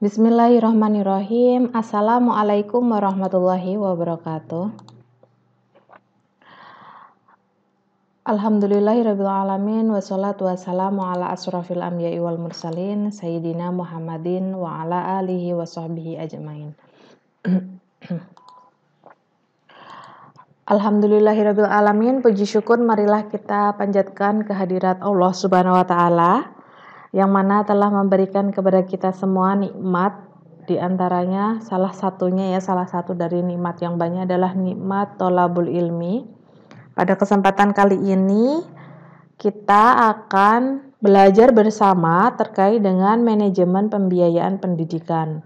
Bismillahirrahmanirrahim. Assalamualaikum warahmatullahi wabarakatuh. Alhamdulillahirabbil alamin wassalatu wassalamu ala asrofil anbiya'i wal mursalin sayyidina Muhammadin wa ala alihi wa sahbihi ajmain. Alhamdulillahirabbil alamin, puji syukur marilah kita panjatkan kehadirat Allah Subhanahu wa taala yang mana telah memberikan kepada kita semua nikmat. Di antaranya salah satu dari nikmat yang banyak adalah nikmat tholabul ilmi. Pada kesempatan kali ini kita akan belajar bersama terkait dengan manajemen pembiayaan pendidikan.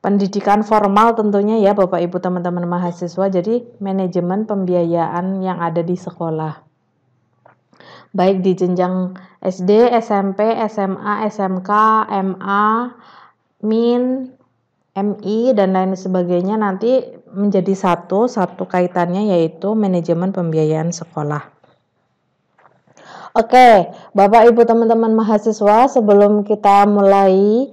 Pendidikan formal tentunya ya Bapak Ibu teman-teman mahasiswa, jadi manajemen pembiayaan yang ada di sekolah. Baik di jenjang SD, SMP, SMA, SMK, MA, MIN, MI, dan lain sebagainya nanti menjadi satu kaitannya, yaitu manajemen pembiayaan sekolah. Oke, Bapak Ibu teman-teman mahasiswa, sebelum kita mulai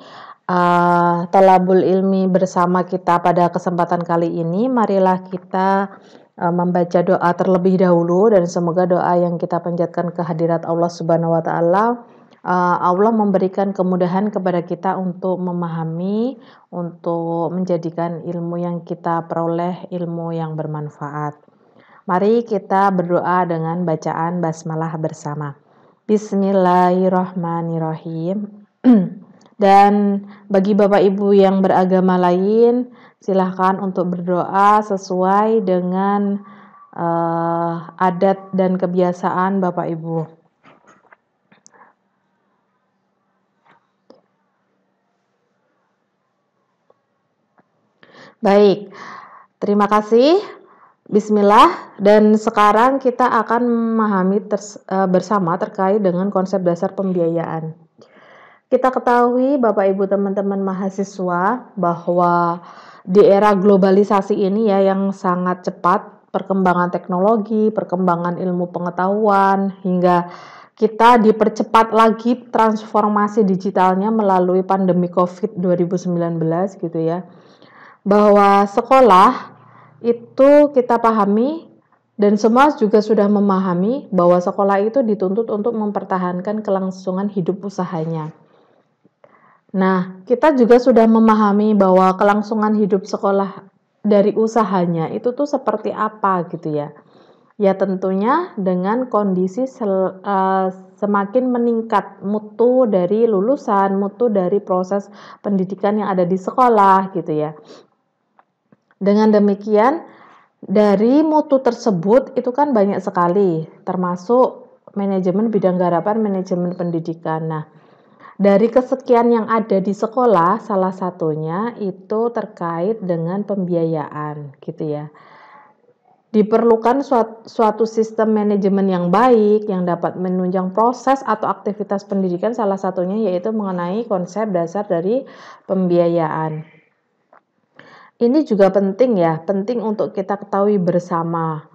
tholabul ilmi bersama kita pada kesempatan kali ini, marilah kita membaca doa terlebih dahulu, dan semoga doa yang kita panjatkan ke hadirat Allah Subhanahu wa taala, Allah memberikan kemudahan kepada kita untuk memahami, untuk menjadikan ilmu yang kita peroleh ilmu yang bermanfaat. Mari kita berdoa dengan bacaan basmalah bersama. Bismillahirrahmanirrahim. Dan bagi Bapak Ibu yang beragama lain, silahkan untuk berdoa sesuai dengan adat dan kebiasaan Bapak Ibu. Baik, terima kasih. Bismillah. Dan sekarang kita akan memahami bersama terkait dengan konsep dasar pembiayaan. Kita ketahui Bapak Ibu teman-teman mahasiswa bahwa di era globalisasi ini ya yang sangat cepat, perkembangan teknologi, perkembangan ilmu pengetahuan, hingga kita dipercepat lagi transformasi digitalnya melalui pandemi COVID 2019 gitu ya. Bahwa sekolah itu kita pahami dan semua juga sudah memahami bahwa sekolah itu dituntut untuk mempertahankan kelangsungan hidup usahanya. Nah, kita juga sudah memahami bahwa kelangsungan hidup sekolah dari usahanya itu tuh seperti apa gitu ya. Ya tentunya dengan kondisi semakin meningkat mutu dari lulusan, mutu dari proses pendidikan yang ada di sekolah gitu ya. Dengan demikian, dari mutu tersebut itu kan banyak sekali, termasuk manajemen bidang garapan, manajemen pendidikan. Nah, dari kesekian yang ada di sekolah, salah satunya itu terkait dengan pembiayaan, gitu ya. Diperlukan suatu sistem manajemen yang baik, yang dapat menunjang proses atau aktivitas pendidikan, salah satunya yaitu mengenai konsep dasar dari pembiayaan. Ini juga penting ya, penting untuk kita ketahui bersama.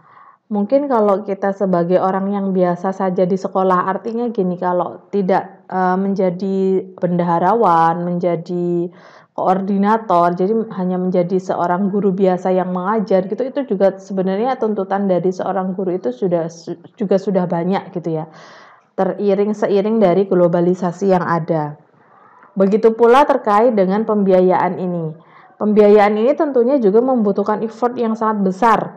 Mungkin kalau kita sebagai orang yang biasa saja di sekolah, artinya gini, kalau tidak menjadi bendaharawan, menjadi koordinator, jadi hanya menjadi seorang guru biasa yang mengajar gitu, itu juga sebenarnya tuntutan dari seorang guru itu juga sudah banyak gitu ya, seiring dari globalisasi yang ada. Begitu pula terkait dengan pembiayaan ini. Pembiayaan ini tentunya juga membutuhkan effort yang sangat besar.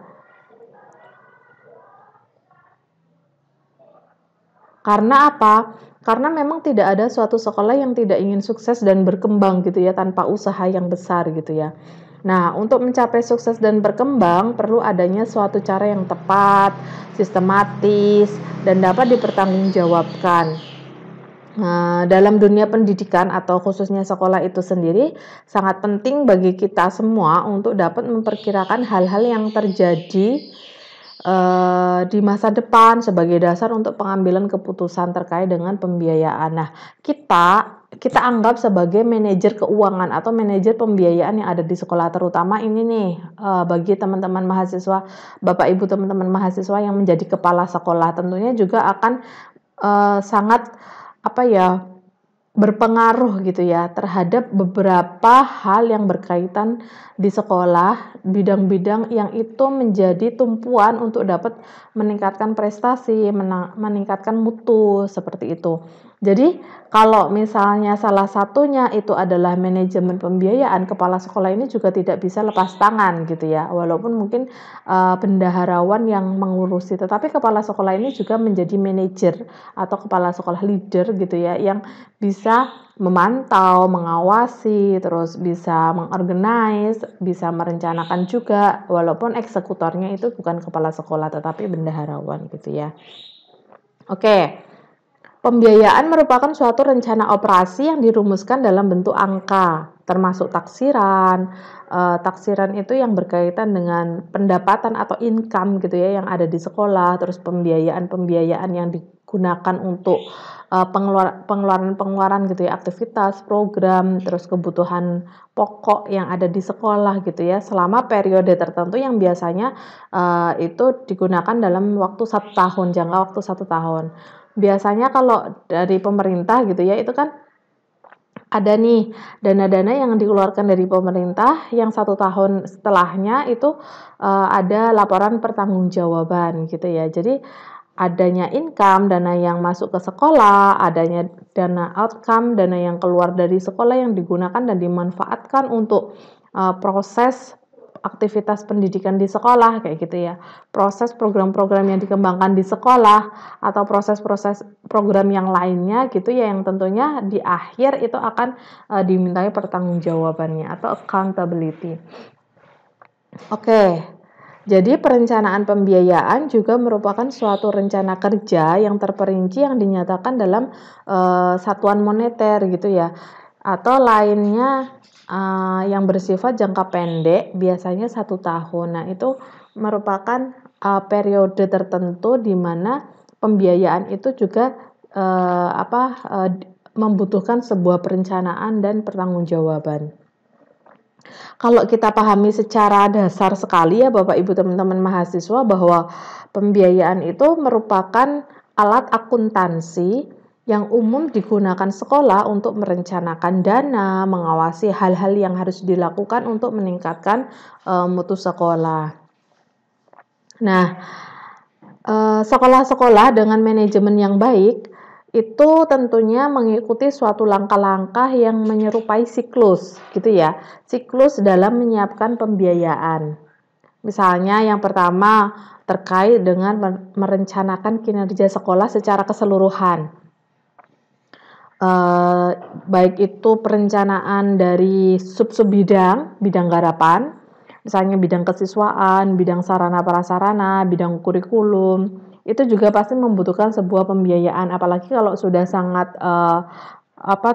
Karena apa? Karena memang tidak ada suatu sekolah yang tidak ingin sukses dan berkembang gitu ya tanpa usaha yang besar gitu ya. Nah, untuk mencapai sukses dan berkembang perlu adanya suatu cara yang tepat, sistematis, dan dapat dipertanggungjawabkan. Nah, dalam dunia pendidikan atau khususnya sekolah itu sendiri sangat penting bagi kita semua untuk dapat memperkirakan hal-hal yang terjadi di masa depan sebagai dasar untuk pengambilan keputusan terkait dengan pembiayaan. Nah, kita anggap sebagai manajer keuangan atau manajer pembiayaan yang ada di sekolah, terutama ini nih bagi teman-teman mahasiswa, Bapak Ibu teman-teman mahasiswa yang menjadi kepala sekolah, tentunya juga akan sangat berpengaruh gitu ya terhadap beberapa hal yang berkaitan di sekolah, bidang-bidang yang itu menjadi tumpuan untuk dapat meningkatkan prestasi, meningkatkan mutu seperti itu. Jadi kalau misalnya salah satunya itu adalah manajemen pembiayaan, kepala sekolah ini juga tidak bisa lepas tangan gitu ya. Walaupun mungkin bendaharawan yang mengurusi, tetapi kepala sekolah ini juga menjadi manajer atau kepala sekolah leader gitu ya, yang bisa memantau, mengawasi, terus bisa mengorganize, bisa merencanakan juga, walaupun eksekutornya itu bukan kepala sekolah tetapi bendaharawan gitu ya. Oke. Pembiayaan merupakan suatu rencana operasi yang dirumuskan dalam bentuk angka, termasuk taksiran. Taksiran itu yang berkaitan dengan pendapatan atau income gitu ya yang ada di sekolah, terus pembiayaan-pembiayaan yang digunakan untuk pengeluaran-pengeluaran gitu ya, aktivitas, program, terus kebutuhan pokok yang ada di sekolah gitu ya, selama periode tertentu yang biasanya itu digunakan dalam waktu 1 tahun, jangka waktu 1 tahun. Biasanya kalau dari pemerintah gitu ya, itu kan ada nih dana-dana yang dikeluarkan dari pemerintah yang 1 tahun setelahnya itu ada laporan pertanggungjawaban gitu ya. Jadi adanya income, dana yang masuk ke sekolah, adanya dana outcome, dana yang keluar dari sekolah yang digunakan dan dimanfaatkan untuk proses aktivitas pendidikan di sekolah kayak gitu ya. Proses program-program yang dikembangkan di sekolah atau proses-proses program yang lainnya gitu ya, yang tentunya di akhir itu akan dimintai pertanggungjawabannya atau accountability. Oke. Jadi perencanaan pembiayaan juga merupakan suatu rencana kerja yang terperinci yang dinyatakan dalam satuan moneter gitu ya, atau lainnya yang bersifat jangka pendek, biasanya 1 tahun. Nah, itu merupakan periode tertentu di mana pembiayaan itu juga membutuhkan sebuah perencanaan dan pertanggungjawaban. Kalau kita pahami secara dasar sekali ya Bapak Ibu teman-teman mahasiswa bahwa pembiayaan itu merupakan alat akuntansi yang umum digunakan sekolah untuk merencanakan dana, mengawasi hal-hal yang harus dilakukan untuk meningkatkan mutu sekolah. Nah, sekolah-sekolah dengan manajemen yang baik itu tentunya mengikuti suatu langkah-langkah yang menyerupai siklus gitu ya, siklus dalam menyiapkan pembiayaan. Misalnya yang pertama terkait dengan merencanakan kinerja sekolah secara keseluruhan. Baik itu perencanaan dari sub-sub bidang garapan, misalnya bidang kesiswaan, bidang sarana prasarana, bidang kurikulum, itu juga pasti membutuhkan sebuah pembiayaan, apalagi kalau sudah sangat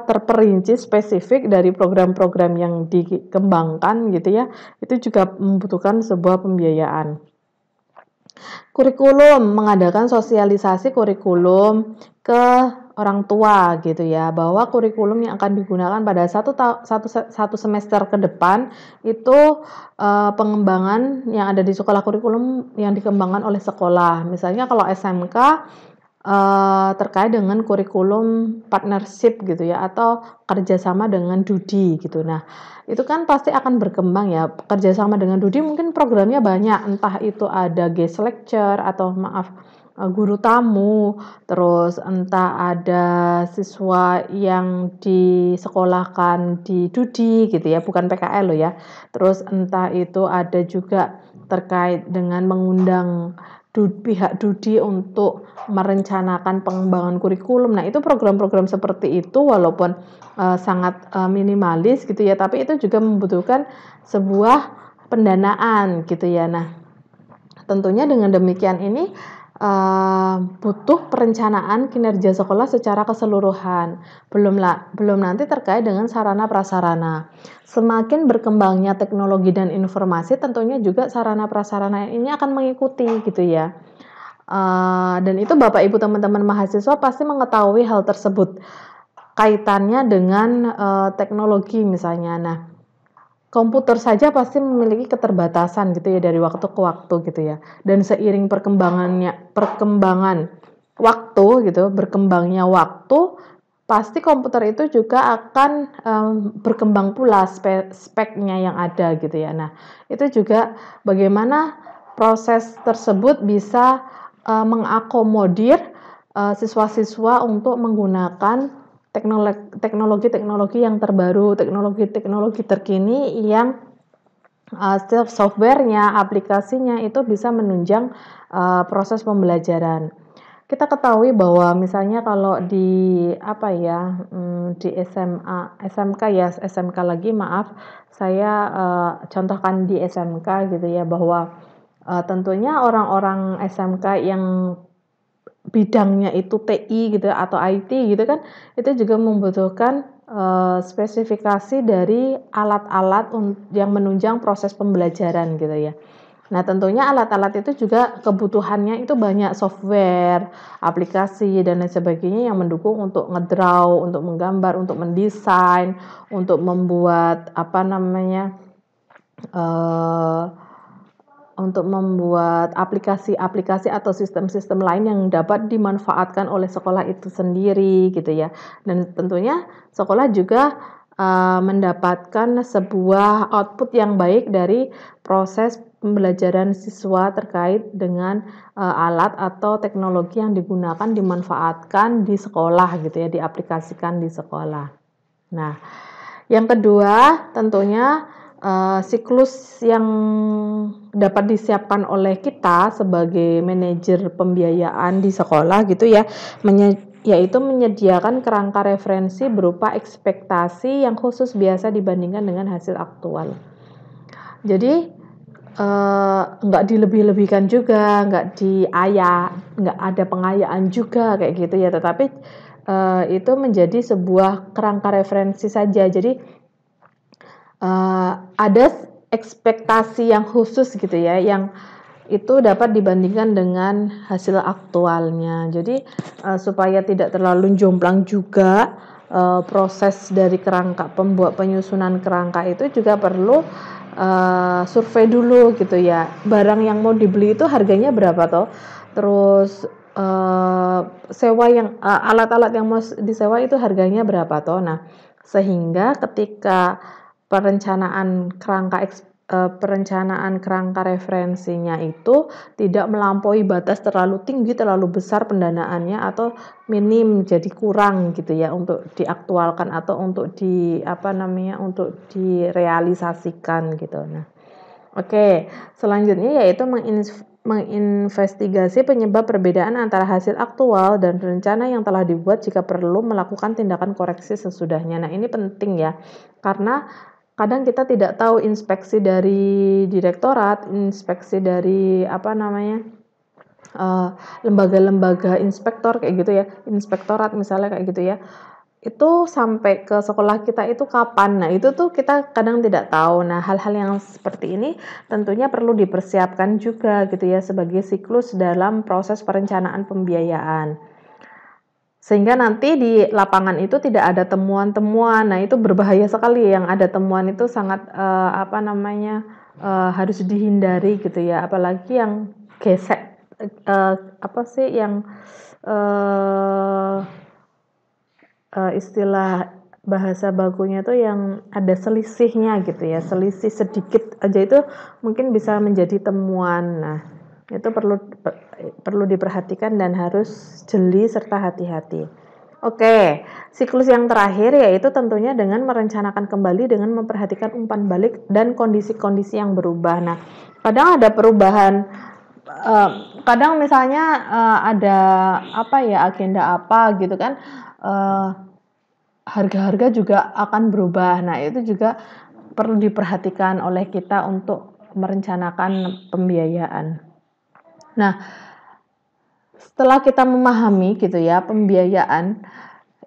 terperinci spesifik dari program-program yang dikembangkan gitu ya, itu juga membutuhkan sebuah pembiayaan. Kurikulum, mengadakan sosialisasi kurikulum ke orang tua gitu ya, bahwa kurikulum yang akan digunakan pada satu semester ke depan itu pengembangan yang ada di sekolah, kurikulum yang dikembangkan oleh sekolah. Misalnya kalau SMK terkait dengan kurikulum partnership gitu ya, atau kerjasama dengan DUDI gitu. Nah, itu kan pasti akan berkembang ya, kerjasama dengan DUDI mungkin programnya banyak, entah itu ada guest lecture atau guru tamu, terus entah ada siswa yang disekolahkan di DUDI gitu ya, bukan PKL loh ya. Terus entah itu ada juga terkait dengan mengundang pihak DUDI untuk merencanakan pengembangan kurikulum. Nah, itu program-program seperti itu walaupun sangat minimalis gitu ya, tapi itu juga membutuhkan sebuah pendanaan gitu ya. Nah, tentunya dengan demikian ini butuh perencanaan kinerja sekolah secara keseluruhan. Belum nanti terkait dengan sarana prasarana. Semakin berkembangnya teknologi dan informasi, tentunya juga sarana prasarana ini akan mengikuti gitu ya. Dan itu Bapak Ibu teman-teman mahasiswa pasti mengetahui hal tersebut, kaitannya dengan teknologi misalnya. Nah, komputer saja pasti memiliki keterbatasan gitu ya dari waktu ke waktu gitu ya. Dan seiring perkembangan waktu gitu, berkembangnya waktu, pasti komputer itu juga akan berkembang pula speknya yang ada gitu ya. Nah, itu juga bagaimana proses tersebut bisa mengakomodir siswa-siswa untuk menggunakan teknologi-teknologi yang terbaru, teknologi-teknologi terkini yang softwarenya, aplikasinya itu bisa menunjang proses pembelajaran. Kita ketahui bahwa misalnya kalau di di SMK ya, SMK lagi maaf, saya contohkan di SMK gitu ya, bahwa tentunya orang-orang SMK yang bidangnya itu TI gitu atau IT gitu kan, itu juga membutuhkan spesifikasi dari alat-alat yang menunjang proses pembelajaran gitu ya. Nah, tentunya alat-alat itu juga kebutuhannya itu banyak software, aplikasi, dan lain sebagainya yang mendukung untuk ngedraw, untuk menggambar, untuk mendesain, untuk membuat untuk membuat aplikasi-aplikasi atau sistem-sistem lain yang dapat dimanfaatkan oleh sekolah itu sendiri gitu ya. Dan tentunya sekolah juga mendapatkan sebuah output yang baik dari proses pembelajaran siswa terkait dengan alat atau teknologi yang digunakan dimanfaatkan di sekolah gitu ya, diaplikasikan di sekolah. Nah, yang kedua tentunya siklus yang dapat disiapkan oleh kita sebagai manajer pembiayaan di sekolah gitu ya, yaitu menyediakan kerangka referensi berupa ekspektasi yang khusus biasa dibandingkan dengan hasil aktual. Jadi nggak dilebih-lebihkan juga, nggak ada pengayaan juga kayak gitu ya, tetapi itu menjadi sebuah kerangka referensi saja. Jadi ada ekspektasi yang khusus gitu ya, yang itu dapat dibandingkan dengan hasil aktualnya. Jadi supaya tidak terlalu jomplang juga proses dari penyusunan kerangka itu juga perlu survei dulu gitu ya. Barang yang mau dibeli itu harganya berapa toh? Terus sewa alat-alat yang mau disewa itu harganya berapa toh? Nah, sehingga ketika perencanaan kerangka referensinya itu tidak melampaui batas terlalu tinggi, terlalu besar pendanaannya atau minim jadi kurang gitu ya untuk diaktualkan atau untuk untuk direalisasikan gitu. Nah, oke, selanjutnya yaitu menginvestigasi penyebab perbedaan antara hasil aktual dan rencana yang telah dibuat jika perlu melakukan tindakan koreksi sesudahnya. Nah, ini penting ya, karena kadang kita tidak tahu inspeksi dari direktorat, inspeksi dari lembaga-lembaga inspektor kayak gitu ya, inspektorat misalnya kayak gitu ya, itu sampai ke sekolah kita itu kapan. Nah, itu tuh kita kadang tidak tahu. Nah, hal-hal yang seperti ini tentunya perlu dipersiapkan juga gitu ya sebagai siklus dalam proses perencanaan pembiayaan. Sehingga nanti di lapangan itu tidak ada temuan-temuan. Nah, itu berbahaya sekali, yang ada temuan itu sangat harus dihindari gitu ya. Apalagi yang gesek istilah bahasa bakunya tuh yang ada selisihnya gitu ya. Selisih sedikit aja itu mungkin bisa menjadi temuan. Nah, itu perlu diperhatikan dan harus jeli serta hati-hati. Oke, siklus yang terakhir yaitu tentunya dengan merencanakan kembali dengan memperhatikan umpan balik dan kondisi-kondisi yang berubah. Nah, kadang ada perubahan, kadang misalnya ada agenda apa gitu kan, harga-harga juga akan berubah. Nah, itu juga perlu diperhatikan oleh kita untuk merencanakan pembiayaan. Nah, setelah kita memahami gitu ya pembiayaan,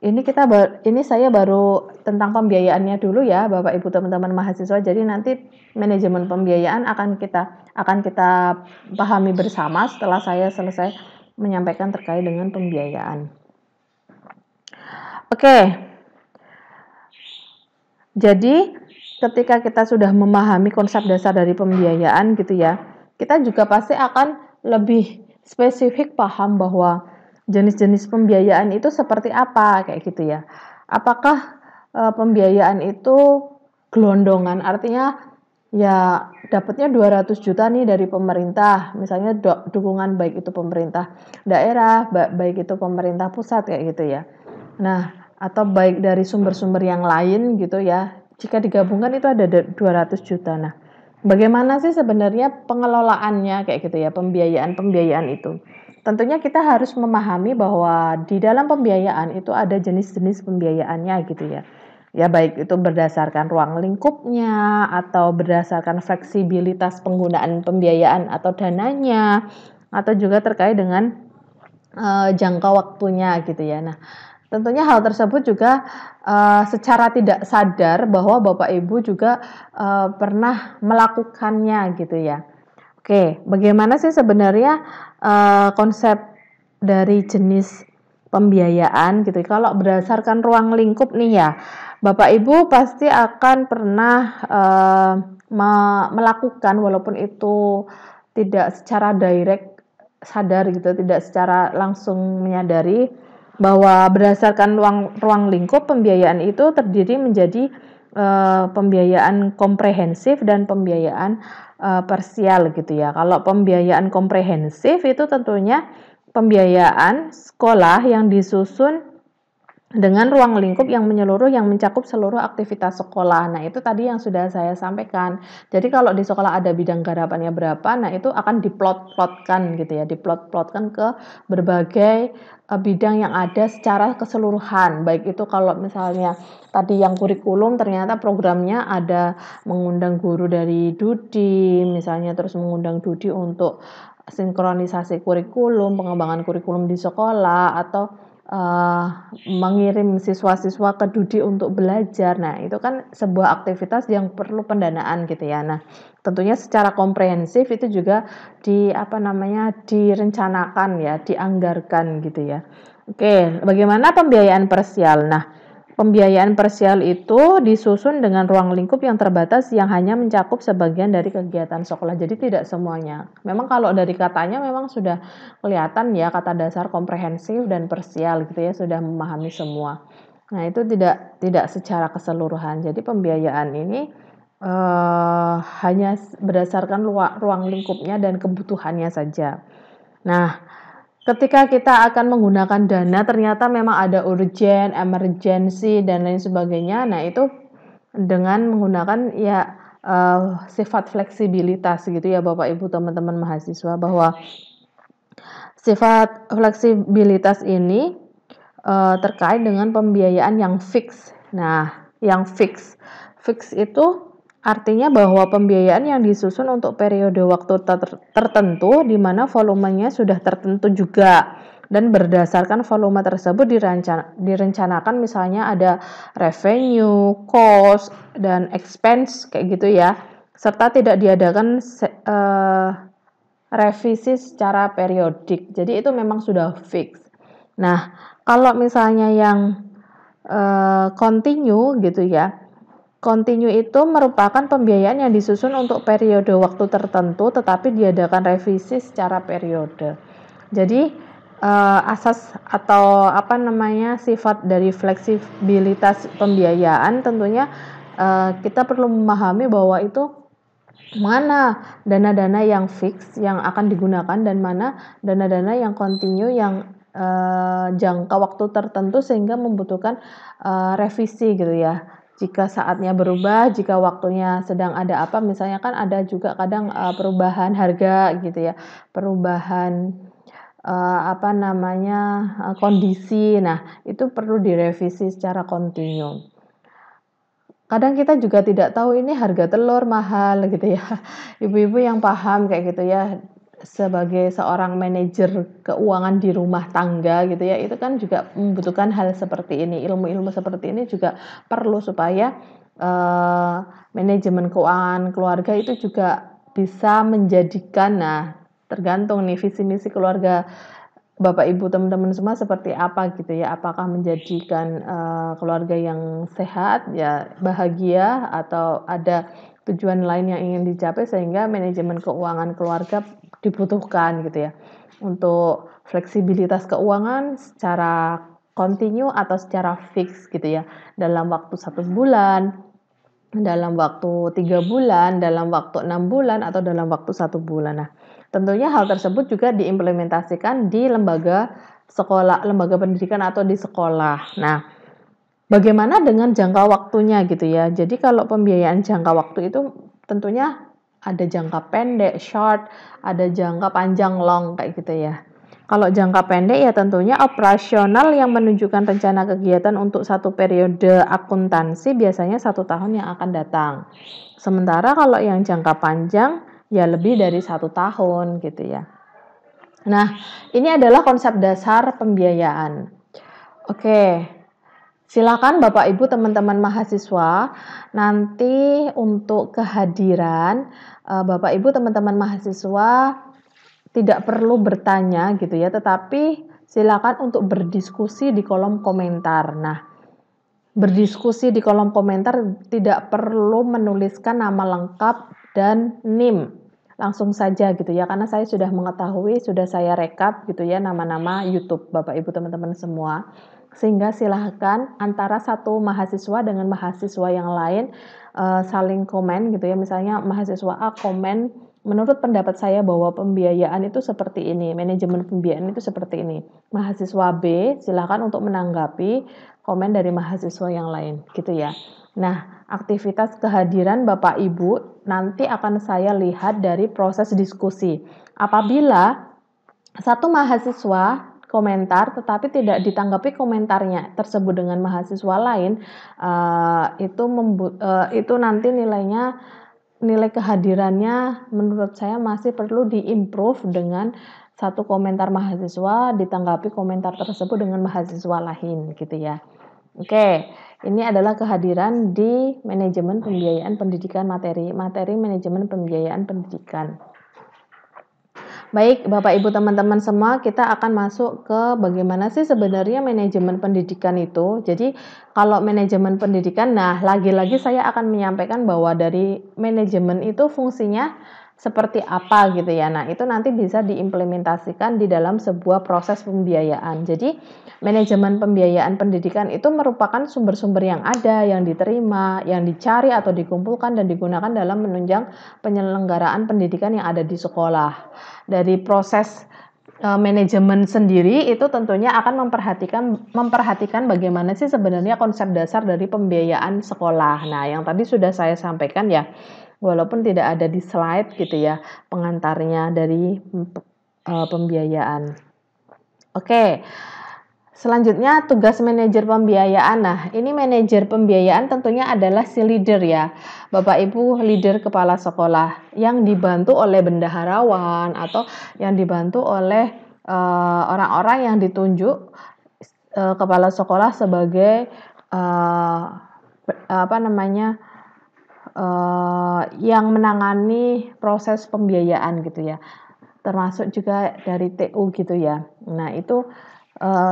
ini saya baru tentang pembiayaannya dulu ya, Bapak Ibu teman-teman mahasiswa. Jadi nanti manajemen pembiayaan akan kita pahami bersama setelah saya selesai menyampaikan terkait dengan pembiayaan. Oke. Jadi ketika kita sudah memahami konsep dasar dari pembiayaan gitu ya, kita juga pasti akan lebih spesifik paham bahwa jenis-jenis pembiayaan itu seperti apa kayak gitu ya. Apakah pembiayaan itu gelondongan, artinya ya dapatnya 200 juta nih dari pemerintah, misalnya dukungan baik itu pemerintah daerah, baik itu pemerintah pusat kayak gitu ya. Nah, atau baik dari sumber-sumber yang lain gitu ya. Jika digabungkan itu ada 200 juta. Nah, bagaimana sih sebenarnya pengelolaannya kayak gitu ya, pembiayaan itu. Tentunya kita harus memahami bahwa di dalam pembiayaan itu ada jenis-jenis pembiayaannya gitu ya. Ya baik itu berdasarkan ruang lingkupnya atau berdasarkan fleksibilitas penggunaan pembiayaan atau dananya atau juga terkait dengan jangka waktunya gitu ya. Nah, tentunya hal tersebut juga secara tidak sadar bahwa Bapak Ibu juga pernah melakukannya gitu ya. Oke, bagaimana sih sebenarnya konsep dari jenis pembiayaan gitu. Kalau berdasarkan ruang lingkup nih ya, Bapak Ibu pasti akan pernah melakukan walaupun itu tidak secara direct sadar gitu, tidak secara langsung menyadari bahwa berdasarkan ruang lingkup pembiayaan itu terdiri menjadi pembiayaan komprehensif dan pembiayaan parsial gitu ya. Kalau pembiayaan komprehensif itu tentunya pembiayaan sekolah yang disusun dengan ruang lingkup yang menyeluruh yang mencakup seluruh aktivitas sekolah. Nah, itu tadi yang sudah saya sampaikan. Jadi kalau di sekolah ada bidang garapannya berapa, nah itu akan diplot-plotkan gitu ya, diplot-plotkan ke berbagai bidang yang ada secara keseluruhan. Baik itu kalau misalnya tadi yang kurikulum ternyata programnya ada mengundang guru dari Dudi, misalnya terus mengundang Dudi untuk sinkronisasi kurikulum, pengembangan kurikulum di sekolah atau mengirim siswa-siswa ke Dudi untuk belajar. Nah, itu kan sebuah aktivitas yang perlu pendanaan gitu ya. Nah, tentunya secara komprehensif itu juga direncanakan ya, dianggarkan gitu ya. Oke, bagaimana pembiayaan parsial? Nah, pembiayaan parsial itu disusun dengan ruang lingkup yang terbatas yang hanya mencakup sebagian dari kegiatan sekolah. Jadi tidak semuanya. Memang kalau dari katanya memang sudah kelihatan ya kata dasar komprehensif dan parsial gitu ya, sudah memahami semua. Nah, itu tidak secara keseluruhan. Jadi pembiayaan ini hanya berdasarkan ruang lingkupnya dan kebutuhannya saja. Nah, ketika kita akan menggunakan dana ternyata memang ada urgent, emergency dan lain sebagainya. Nah, itu dengan menggunakan ya sifat fleksibilitas gitu ya Bapak Ibu teman-teman mahasiswa, bahwa sifat fleksibilitas ini terkait dengan pembiayaan yang fix. Nah, yang fix itu artinya bahwa pembiayaan yang disusun untuk periode waktu tertentu di mana volumenya sudah tertentu juga, dan berdasarkan volume tersebut direncanakan misalnya ada revenue, cost, dan expense kayak gitu ya, serta tidak diadakan revisi secara periodik. Jadi itu memang sudah fix. Nah, kalau misalnya yang continue gitu ya, continue itu merupakan pembiayaan yang disusun untuk periode waktu tertentu tetapi diadakan revisi secara periode. Jadi asas atau sifat dari fleksibilitas pembiayaan tentunya kita perlu memahami bahwa itu mana dana-dana yang fix yang akan digunakan dan mana dana-dana yang continue yang jangka waktu tertentu sehingga membutuhkan revisi gitu ya. Jika saatnya berubah, jika waktunya sedang ada apa, misalnya kan ada juga kadang perubahan harga gitu ya, perubahan kondisi. Nah, itu perlu direvisi secara kontinu. Kadang kita juga tidak tahu ini harga telur mahal gitu ya. Ibu-ibu yang paham kayak gitu ya, sebagai seorang manajer keuangan di rumah tangga gitu ya, itu kan juga membutuhkan hal seperti ini. Ilmu-ilmu seperti ini juga perlu supaya manajemen keuangan keluarga itu juga bisa menjadikan, nah tergantung nih visi misi keluarga Bapak Ibu teman-teman semua seperti apa gitu ya, apakah menjadikan keluarga yang sehat ya, bahagia, atau ada tujuan lain yang ingin dicapai sehingga manajemen keuangan keluarga dibutuhkan gitu ya. untuk fleksibilitas keuangan secara kontinu atau secara fix gitu ya, dalam waktu 1 bulan, dalam waktu 3 bulan, dalam waktu 6 bulan, atau dalam waktu 1 bulan. Nah, tentunya hal tersebut juga diimplementasikan di lembaga sekolah, lembaga pendidikan atau di sekolah. Nah, bagaimana dengan jangka waktunya gitu ya? Jadi kalau pembiayaan jangka waktu itu tentunya ada jangka pendek, short, ada jangka panjang, long kayak gitu ya. Kalau jangka pendek ya tentunya operasional yang menunjukkan rencana kegiatan untuk satu periode akuntansi biasanya 1 tahun yang akan datang. Sementara kalau yang jangka panjang ya lebih dari 1 tahun gitu ya. Nah, ini adalah konsep dasar pembiayaan. Oke, silakan Bapak Ibu teman-teman mahasiswa nanti untuk kehadiran Bapak Ibu teman-teman mahasiswa tidak perlu bertanya gitu ya, tetapi silakan untuk berdiskusi di kolom komentar. Nah, berdiskusi di kolom komentar tidak perlu menuliskan nama lengkap dan NIM. Langsung saja gitu ya, karena saya sudah mengetahui, sudah saya rekap gitu ya nama-nama YouTube Bapak Ibu teman-teman semua. Sehingga silahkan antara satu mahasiswa dengan mahasiswa yang lain saling komen gitu ya. Misalnya mahasiswa A komen, menurut pendapat saya bahwa pembiayaan itu seperti ini, manajemen pembiayaan itu seperti ini. Mahasiswa B silahkan untuk menanggapi komen dari mahasiswa yang lain gitu ya. Nah, aktivitas kehadiran Bapak Ibu nanti akan saya lihat dari proses diskusi. Apabila satu mahasiswa komentar tetapi tidak ditanggapi komentarnya tersebut dengan mahasiswa lain, itu nanti nilai kehadirannya menurut saya masih perlu diimprove dengan satu komentar mahasiswa ditanggapi komentar tersebut dengan mahasiswa lain gitu ya. Oke, ini adalah kehadiran di manajemen pembiayaan pendidikan, materi manajemen pembiayaan pendidikan. Baik, Bapak Ibu teman-teman semua, kita akan masuk ke bagaimana sih sebenarnya manajemen pendidikan itu. Jadi, kalau manajemen pendidikan, nah lagi-lagi saya akan menyampaikan bahwa dari manajemen itu fungsinya seperti apa gitu ya. Nah, itu nanti bisa diimplementasikan di dalam sebuah proses pembiayaan. Jadi, manajemen pembiayaan pendidikan itu merupakan sumber-sumber yang ada, yang diterima, yang dicari atau dikumpulkan dan digunakan dalam menunjang penyelenggaraan pendidikan yang ada di sekolah. Dari proses manajemen sendiri itu tentunya akan memperhatikan bagaimana sih sebenarnya konsep dasar dari pembiayaan sekolah. Nah, yang tadi sudah saya sampaikan ya, walaupun tidak ada di slide gitu ya, pengantarnya dari pembiayaan. Oke. Selanjutnya tugas manajer pembiayaan. Nah, ini manajer pembiayaan tentunya adalah si leader ya. Bapak Ibu leader kepala sekolah yang dibantu oleh bendaharawan atau yang dibantu oleh orang-orang yang ditunjuk kepala sekolah sebagai yang menangani proses pembiayaan gitu ya. Termasuk juga dari TU gitu ya. Nah, itu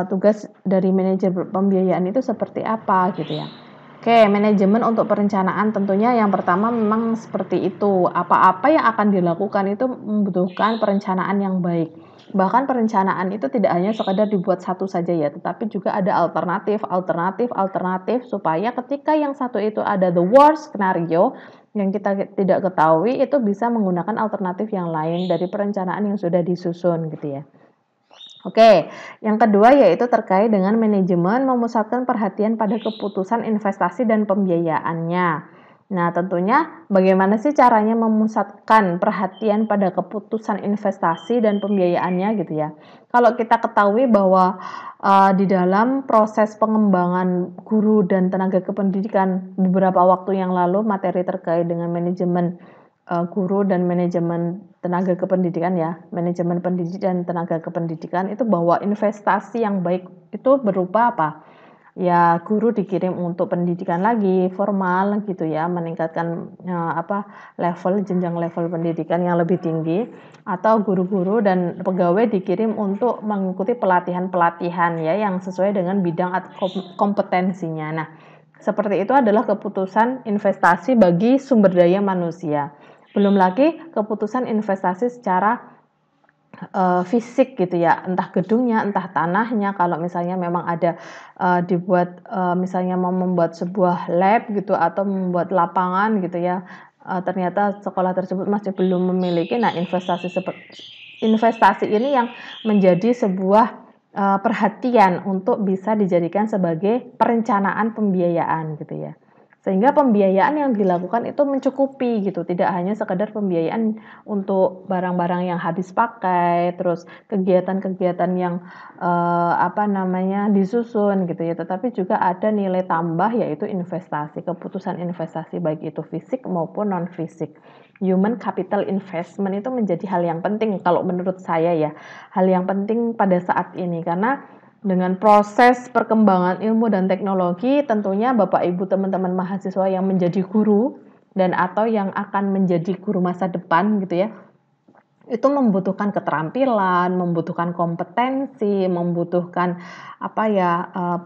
tugas dari manajer pembiayaan itu seperti apa gitu ya. Oke, manajemen untuk perencanaan tentunya yang pertama memang seperti itu. Apa-apa yang akan dilakukan itu membutuhkan perencanaan yang baik. Bahkan perencanaan itu tidak hanya sekadar dibuat satu saja ya, tetapi juga ada alternatif supaya ketika yang satu itu ada the worst scenario yang kita tidak ketahui, itu bisa menggunakan alternatif yang lain dari perencanaan yang sudah disusun gitu ya. Oke, yang kedua yaitu terkait dengan manajemen memusatkan perhatian pada keputusan investasi dan pembiayaannya. Nah, tentunya bagaimana sih caranya memusatkan perhatian pada keputusan investasi dan pembiayaannya gitu ya. Kalau kita ketahui bahwa di dalam proses pengembangan guru dan tenaga kependidikan beberapa waktu yang lalu materi terkait dengan manajemen guru dan manajemen tenaga kependidikan ya, manajemen pendidik dan tenaga kependidikan itu bahwa investasi yang baik itu berupa apa? Ya, guru dikirim untuk pendidikan lagi formal gitu ya, meningkatkan jenjang level pendidikan yang lebih tinggi, atau guru-guru dan pegawai dikirim untuk mengikuti pelatihan-pelatihan ya yang sesuai dengan bidang atau kompetensinya. Nah, seperti itu adalah keputusan investasi bagi sumber daya manusia. Belum lagi keputusan investasi secara fisik gitu ya, entah gedungnya, entah tanahnya. Kalau misalnya memang ada dibuat misalnya mau membuat sebuah lab gitu atau membuat lapangan gitu ya, ternyata sekolah tersebut masih belum memiliki. Nah, investasi ini yang menjadi sebuah perhatian untuk bisa dijadikan sebagai perencanaan pembiayaan gitu ya. Sehingga pembiayaan yang dilakukan itu mencukupi gitu, tidak hanya sekedar pembiayaan untuk barang-barang yang habis pakai, terus kegiatan-kegiatan yang disusun gitu ya, tetapi juga ada nilai tambah yaitu investasi, keputusan investasi baik itu fisik maupun non fisik. Human capital investment itu menjadi hal yang penting kalau menurut saya ya, hal yang penting pada saat ini karena dengan proses perkembangan ilmu dan teknologi, tentunya Bapak Ibu teman-teman mahasiswa yang menjadi guru dan atau yang akan menjadi guru masa depan gitu ya, itu membutuhkan keterampilan, membutuhkan kompetensi, membutuhkan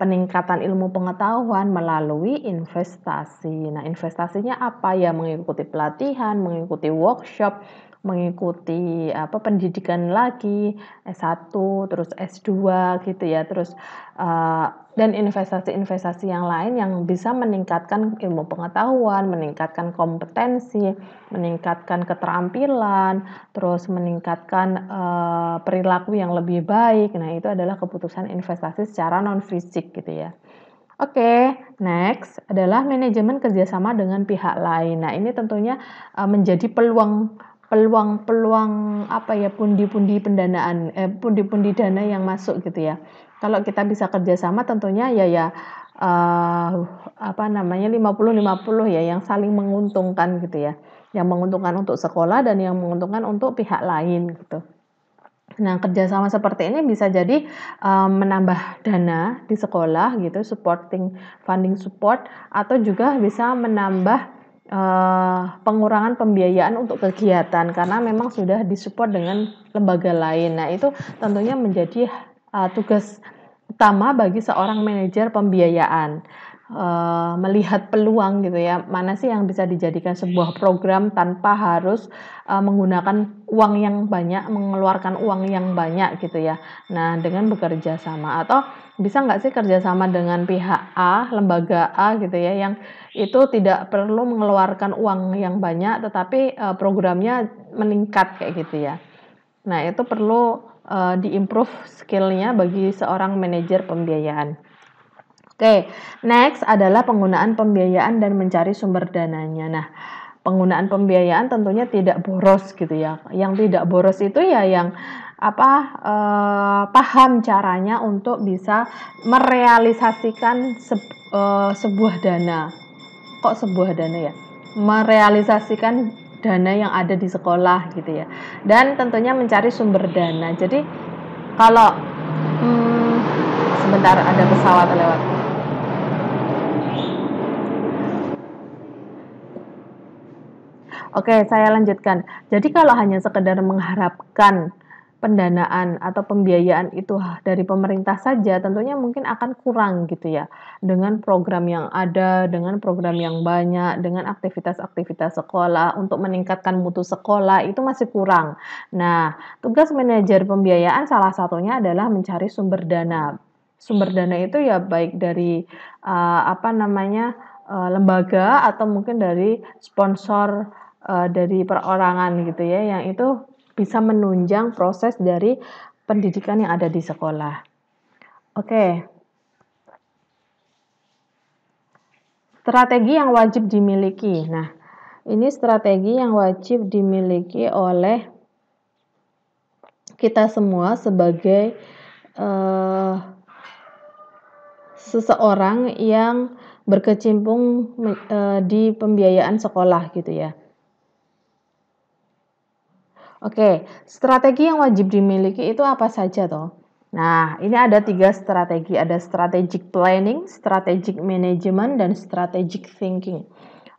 peningkatan ilmu pengetahuan melalui investasi. Nah, investasinya apa ya? Mengikuti pelatihan, mengikuti workshop, mengikuti pendidikan lagi S1, terus S2 gitu ya. Terus dan investasi-investasi yang lain yang bisa meningkatkan ilmu pengetahuan, meningkatkan kompetensi, meningkatkan keterampilan, terus meningkatkan perilaku yang lebih baik. Nah, itu adalah keputusan investasi secara non fisik gitu ya. Oke, next adalah manajemen kerjasama dengan pihak lain. Nah, ini tentunya menjadi pundi-pundi pendanaan, pundi-pundi dana yang masuk gitu ya. Kalau kita bisa kerjasama tentunya 50-50 ya, yang saling menguntungkan gitu ya. Yang menguntungkan untuk sekolah dan yang menguntungkan untuk pihak lain gitu. Nah, kerjasama seperti ini bisa jadi menambah dana di sekolah gitu, funding support, atau juga bisa menambah pengurangan pembiayaan untuk kegiatan karena memang sudah disupport dengan lembaga lain. Nah, itu tentunya menjadi tugas utama bagi seorang manajer pembiayaan. Melihat peluang gitu ya, mana sih yang bisa dijadikan sebuah program tanpa harus menggunakan uang yang banyak, mengeluarkan uang yang banyak gitu ya. Nah, dengan bekerja sama atau bisa nggak sih kerjasama dengan pihak A, lembaga A gitu ya, yang itu tidak perlu mengeluarkan uang yang banyak, tetapi programnya meningkat kayak gitu ya. Nah, itu perlu diimprove skill-nya bagi seorang manajer pembiayaan. Oke, next adalah penggunaan pembiayaan dan mencari sumber dananya. Nah, penggunaan pembiayaan tentunya tidak boros gitu ya. Yang tidak boros itu ya yang paham caranya untuk bisa merealisasikan sebuah dana. Kok sebuah dana ya? Merealisasikan dana yang ada di sekolah gitu ya. Dan tentunya mencari sumber dana. Jadi kalau sebentar ada pesawat lewat. Oke, saya lanjutkan. Jadi kalau hanya sekedar mengharapkan pendanaan atau pembiayaan itu dari pemerintah saja, tentunya mungkin akan kurang gitu ya. Dengan program yang ada, dengan program yang banyak, dengan aktivitas-aktivitas sekolah untuk meningkatkan mutu sekolah itu masih kurang. Nah, tugas manajer pembiayaan salah satunya adalah mencari sumber dana. Sumber dana itu ya baik dari lembaga atau mungkin dari sponsor dari perorangan gitu ya, yang itu bisa menunjang proses dari pendidikan yang ada di sekolah. Oke. Strategi yang wajib dimiliki. Nah, ini strategi yang wajib dimiliki oleh kita semua sebagai seseorang yang berkecimpung di pembiayaan sekolah gitu ya. Oke, strategi yang wajib dimiliki itu apa saja toh? Nah, ini ada 3 strategi. Ada strategic planning, strategic management, dan strategic thinking.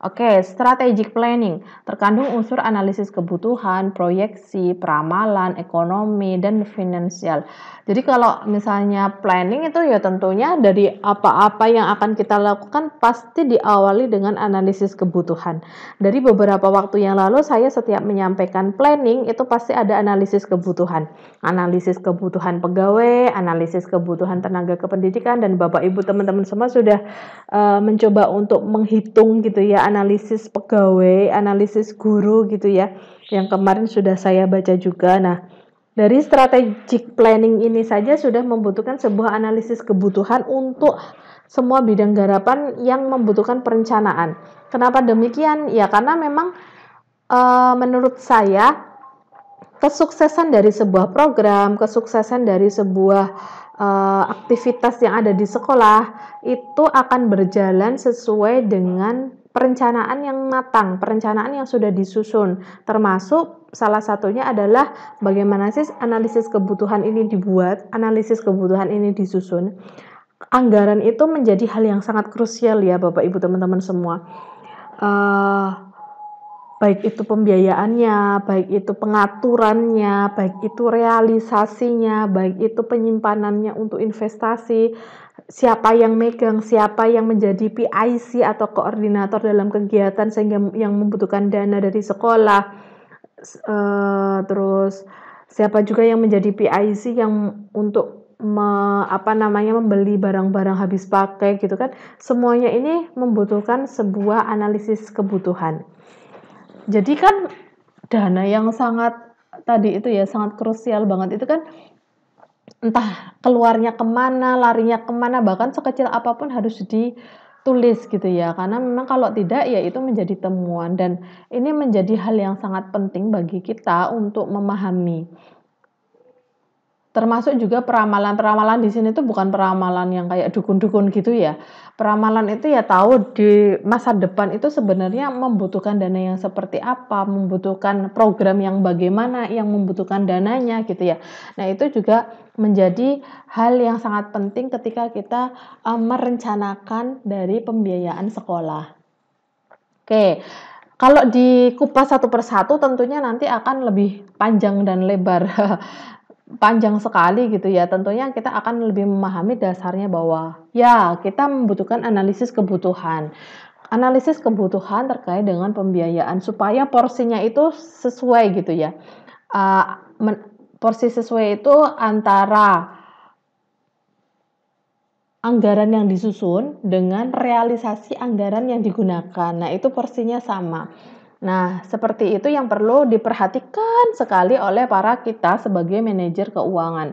Oke, strategic planning terkandung unsur analisis kebutuhan, proyeksi, peramalan, ekonomi, dan finansial. Jadi kalau misalnya planning itu ya tentunya dari apa-apa yang akan kita lakukan pasti diawali dengan analisis kebutuhan. Dari beberapa waktu yang lalu saya setiap menyampaikan planning itu pasti ada analisis kebutuhan. Analisis kebutuhan pegawai, analisis kebutuhan tenaga kependidikan, dan Bapak Ibu teman-teman semua sudah mencoba untuk menghitung gitu ya, analisis pegawai, analisis guru gitu ya, yang kemarin sudah saya baca juga. Nah, dari strategic planning ini saja sudah membutuhkan sebuah analisis kebutuhan untuk semua bidang garapan yang membutuhkan perencanaan. Kenapa demikian? Ya karena memang menurut saya kesuksesan dari sebuah program, kesuksesan dari sebuah aktivitas yang ada di sekolah itu akan berjalan sesuai dengan perencanaan yang matang, perencanaan yang sudah disusun, termasuk salah satunya adalah bagaimana sih analisis kebutuhan ini dibuat, analisis kebutuhan ini disusun. Anggaran itu menjadi hal yang sangat krusial ya Bapak Ibu teman-teman semua. Baik itu pembiayaannya, baik itu pengaturannya, baik itu realisasinya, baik itu penyimpanannya untuk investasi, siapa yang megang, siapa yang menjadi PIC atau koordinator dalam kegiatan sehingga yang membutuhkan dana dari sekolah, terus siapa juga yang menjadi PIC yang untuk membeli barang-barang habis pakai gitu kan. Semuanya ini membutuhkan sebuah analisis kebutuhan. Jadi kan dana yang sangat tadi itu ya sangat krusial banget itu kan entah keluarnya kemana, larinya kemana, bahkan sekecil apapun harus ditulis gitu ya. Karena memang kalau tidak ya itu menjadi temuan dan ini menjadi hal yang sangat penting bagi kita untuk memahami. Termasuk juga peramalan di sini tuh bukan peramalan yang kayak dukun-dukun gitu ya. Peramalan itu ya tahu di masa depan itu sebenarnya membutuhkan dana yang seperti apa, membutuhkan program yang bagaimana, yang membutuhkan dananya gitu ya. Nah, itu juga menjadi hal yang sangat penting ketika kita merencanakan dari pembiayaan sekolah. Oke. Kalau dikupas satu persatu tentunya nanti akan lebih panjang dan lebar. Panjang sekali gitu ya, tentunya kita akan lebih memahami dasarnya bahwa ya kita membutuhkan analisis kebutuhan. Analisis kebutuhan terkait dengan pembiayaan supaya porsinya itu sesuai gitu ya. Porsi sesuai itu antara anggaran yang disusun dengan realisasi anggaran yang digunakan. Nah, itu porsinya sama. Nah, seperti itu yang perlu diperhatikan sekali oleh para kita sebagai manajer keuangan.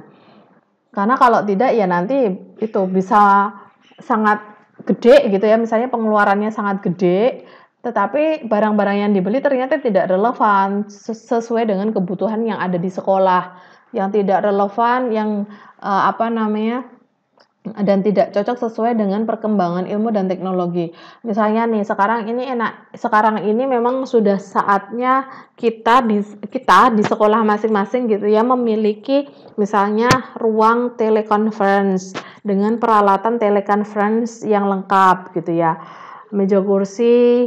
Karena kalau tidak ya nanti itu bisa sangat gede gitu ya, misalnya pengeluarannya sangat gede, tetapi barang-barang yang dibeli ternyata tidak relevan sesuai dengan kebutuhan yang ada di sekolah, yang tidak relevan, yang dan tidak cocok sesuai dengan perkembangan ilmu dan teknologi. Misalnya nih, sekarang ini memang sudah saatnya kita di sekolah masing-masing gitu ya memiliki misalnya ruang teleconference dengan peralatan teleconference yang lengkap gitu ya. Meja kursi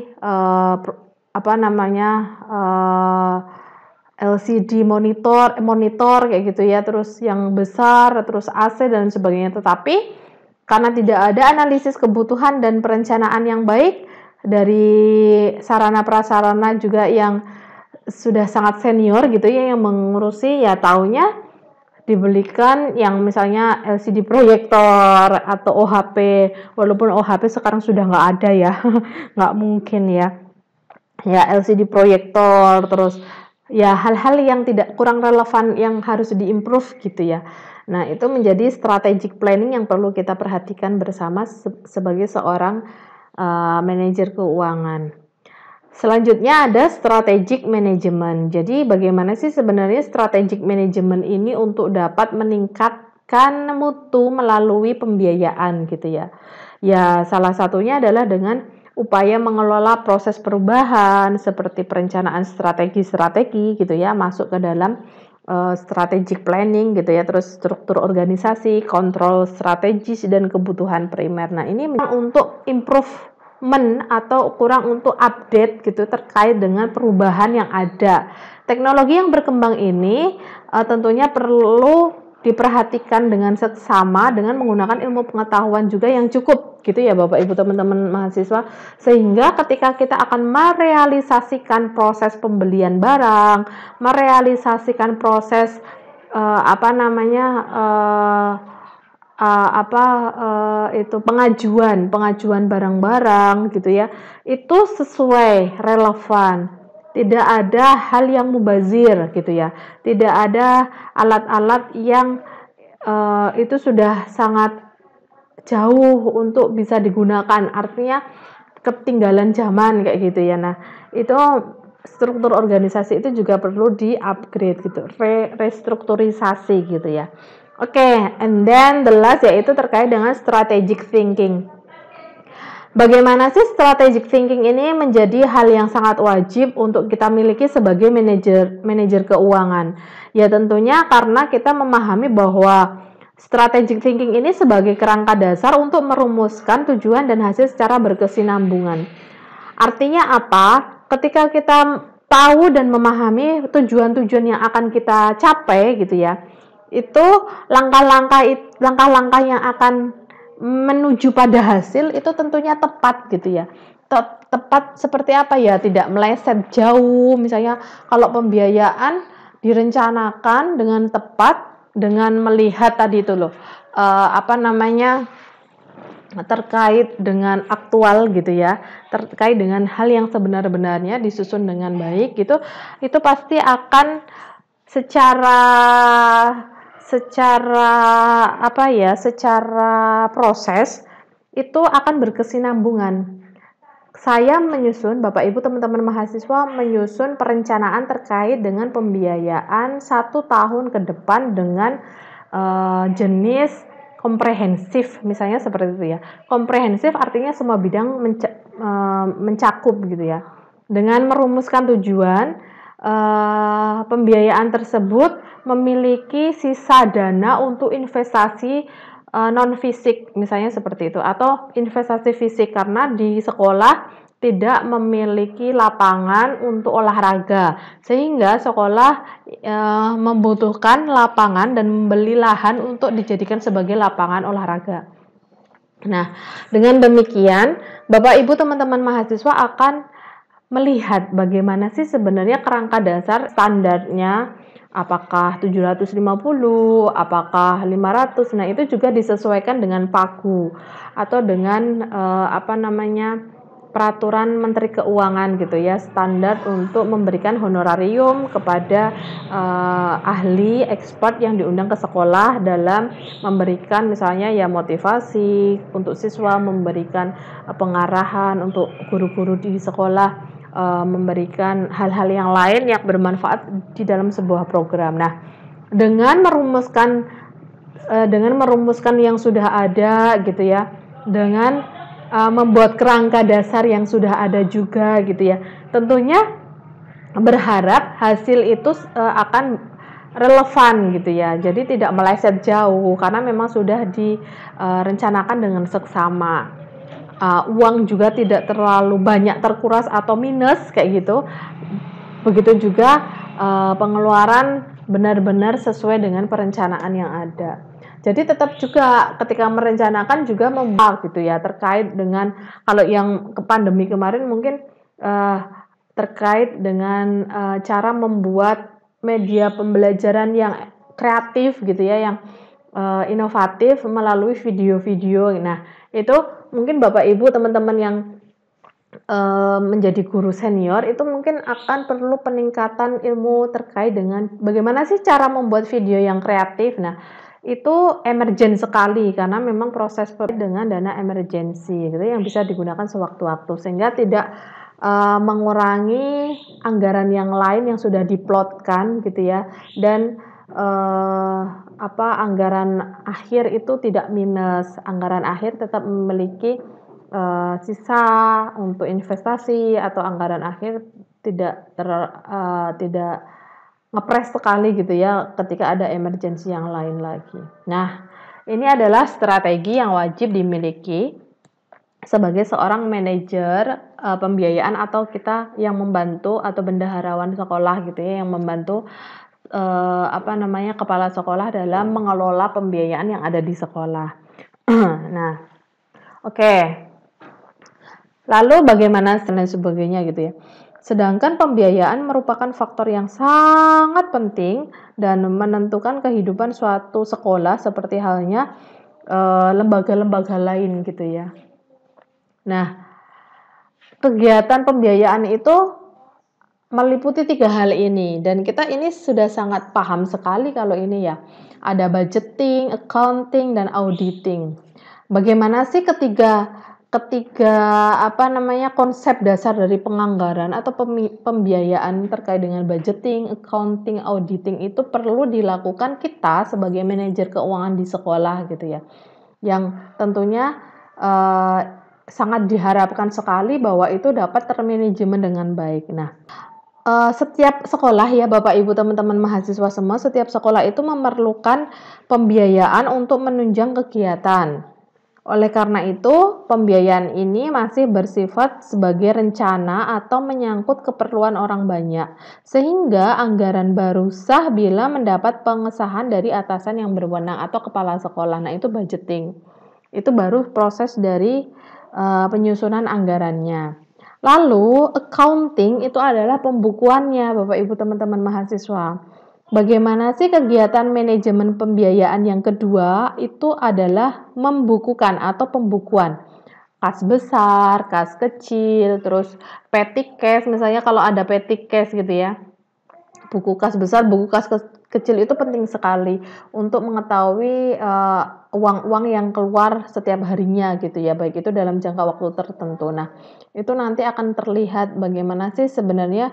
LCD monitor kayak gitu ya, terus yang besar, terus AC dan sebagainya. Tetapi karena tidak ada analisis kebutuhan dan perencanaan yang baik dari sarana prasarana juga yang sudah sangat senior gitu ya yang mengurusi, ya taunya dibelikan yang misalnya LCD proyektor atau OHP, walaupun OHP sekarang sudah nggak ada ya, nggak mungkin ya LCD proyektor, terus ya hal-hal yang kurang relevan yang harus diimprove gitu ya. Nah, itu menjadi strategic planning yang perlu kita perhatikan bersama sebagai seorang manajer keuangan. Selanjutnya ada strategic management. Jadi bagaimana sih sebenarnya strategic management ini untuk dapat meningkatkan mutu melalui pembiayaan gitu ya. Ya, salah satunya adalah dengan upaya mengelola proses perubahan seperti perencanaan strategi-strategi gitu ya, masuk ke dalam strategic planning gitu ya, terus struktur organisasi, kontrol strategis dan kebutuhan primer. Nah, ini untuk improve atau kurang untuk update gitu terkait dengan perubahan yang ada. Teknologi yang berkembang ini tentunya perlu diperhatikan dengan seksama dengan menggunakan ilmu pengetahuan juga yang cukup gitu ya Bapak Ibu teman-teman mahasiswa, sehingga ketika kita akan merealisasikan proses pembelian barang, merealisasikan proses itu pengajuan barang-barang gitu ya, itu sesuai, relevan, tidak ada hal yang mubazir gitu ya, tidak ada alat-alat yang itu sudah sangat jauh untuk bisa digunakan, artinya ketinggalan zaman kayak gitu ya. Nah, itu struktur organisasi itu juga perlu di-upgrade gitu, restrukturisasi gitu ya. Oke, and then the last yaitu terkait dengan strategic thinking. Bagaimana sih strategic thinking ini menjadi hal yang sangat wajib untuk kita miliki sebagai manajer keuangan? Ya tentunya karena kita memahami bahwa strategic thinking ini sebagai kerangka dasar untuk merumuskan tujuan dan hasil secara berkesinambungan. Artinya apa? Ketika kita tahu dan memahami tujuan-tujuan yang akan kita capai gitu ya, itu langkah-langkah yang akan menuju pada hasil itu tentunya tepat gitu ya. Tepat seperti apa ya? Tidak meleset jauh. Misalnya kalau pembiayaan direncanakan dengan tepat dengan melihat tadi itu loh, terkait dengan aktual gitu ya, terkait dengan hal yang sebenar-benarnya disusun dengan baik gitu, itu pasti akan secara proses itu akan berkesinambungan. Saya menyusun, Bapak Ibu teman-teman mahasiswa menyusun perencanaan terkait dengan pembiayaan 1 tahun ke depan dengan jenis komprehensif, misalnya seperti itu ya. Komprehensif artinya semua bidang mencakup gitu ya. Dengan merumuskan tujuan, pembiayaan tersebut memiliki sisa dana untuk investasi non fisik, misalnya seperti itu, atau investasi fisik karena di sekolah tidak memiliki lapangan untuk olahraga, sehingga sekolah membutuhkan lapangan dan membeli lahan untuk dijadikan sebagai lapangan olahraga. Nah, dengan demikian, Bapak Ibu teman-teman mahasiswa akan melihat bagaimana sih sebenarnya kerangka dasar standarnya, apakah 750, apakah 500. Nah, itu juga disesuaikan dengan pagu atau dengan peraturan Menteri Keuangan gitu ya, standar untuk memberikan honorarium kepada ahli expert yang diundang ke sekolah dalam memberikan misalnya ya motivasi untuk siswa, memberikan pengarahan untuk guru-guru di sekolah, memberikan hal-hal yang lain yang bermanfaat di dalam sebuah program. Nah, dengan merumuskan yang sudah ada gitu ya, dengan membuat kerangka dasar yang sudah ada juga gitu ya, tentunya berharap hasil itu akan relevan gitu ya, jadi tidak meleset jauh karena memang sudah direncanakan dengan seksama. Uang juga tidak terlalu banyak terkuras atau minus kayak gitu. Begitu juga pengeluaran benar-benar sesuai dengan perencanaan yang ada. Jadi tetap juga ketika merencanakan juga membahas gitu ya, terkait dengan kalau yang ke pandemi kemarin mungkin terkait dengan cara membuat media pembelajaran yang kreatif gitu ya, yang inovatif melalui video-video. Nah, itu mungkin Bapak Ibu teman-teman yang menjadi guru senior itu mungkin akan perlu peningkatan ilmu terkait dengan bagaimana sih cara membuat video yang kreatif. Nah, itu emergen sekali karena memang proses dengan dana emergensi gitu yang bisa digunakan sewaktu-waktu sehingga tidak mengurangi anggaran yang lain yang sudah diplotkan gitu ya, dan anggaran akhir itu tidak minus, anggaran akhir tetap memiliki sisa untuk investasi atau anggaran akhir tidak ngepres sekali gitu ya ketika ada emergensi yang lain lagi. Nah, ini adalah strategi yang wajib dimiliki sebagai seorang manajer pembiayaan atau kita yang membantu atau bendaharawan sekolah gitu ya, yang membantu kepala sekolah dalam mengelola pembiayaan yang ada di sekolah. Nah, oke. Lalu bagaimana dan sebagainya gitu ya. Sedangkan pembiayaan merupakan faktor yang sangat penting dan menentukan kehidupan suatu sekolah seperti halnya lembaga-lembaga lain gitu ya. Nah, kegiatan pembiayaan itu meliputi 3 hal ini dan kita ini sudah sangat paham sekali kalau ini ya. Ada budgeting, accounting, dan auditing. Bagaimana sih ketiga konsep dasar dari penganggaran atau pembiayaan terkait dengan budgeting, accounting, auditing itu perlu dilakukan kita sebagai manajer keuangan di sekolah gitu ya. Yang tentunya sangat diharapkan sekali bahwa itu dapat termanajemen dengan baik. Nah, setiap sekolah ya Bapak Ibu teman-teman mahasiswa semua, setiap sekolah itu memerlukan pembiayaan untuk menunjang kegiatan. Oleh karena itu, pembiayaan ini masih bersifat sebagai rencana atau menyangkut keperluan orang banyak, sehingga anggaran baru sah bila mendapat pengesahan dari atasan yang berwenang atau kepala sekolah. Nah, itu budgeting. Itu baru proses dari penyusunan anggarannya. Lalu, accounting itu adalah pembukuannya, Bapak Ibu teman-teman mahasiswa. Bagaimana sih kegiatan manajemen pembiayaan yang kedua? Itu adalah membukukan atau pembukuan. Kas besar, kas kecil, terus petty cash, misalnya kalau ada petty cash gitu ya. Buku kas besar, buku kas kecil itu penting sekali untuk mengetahui uang-uang yang keluar setiap harinya gitu ya, baik itu dalam jangka waktu tertentu. Nah, itu nanti akan terlihat bagaimana sih sebenarnya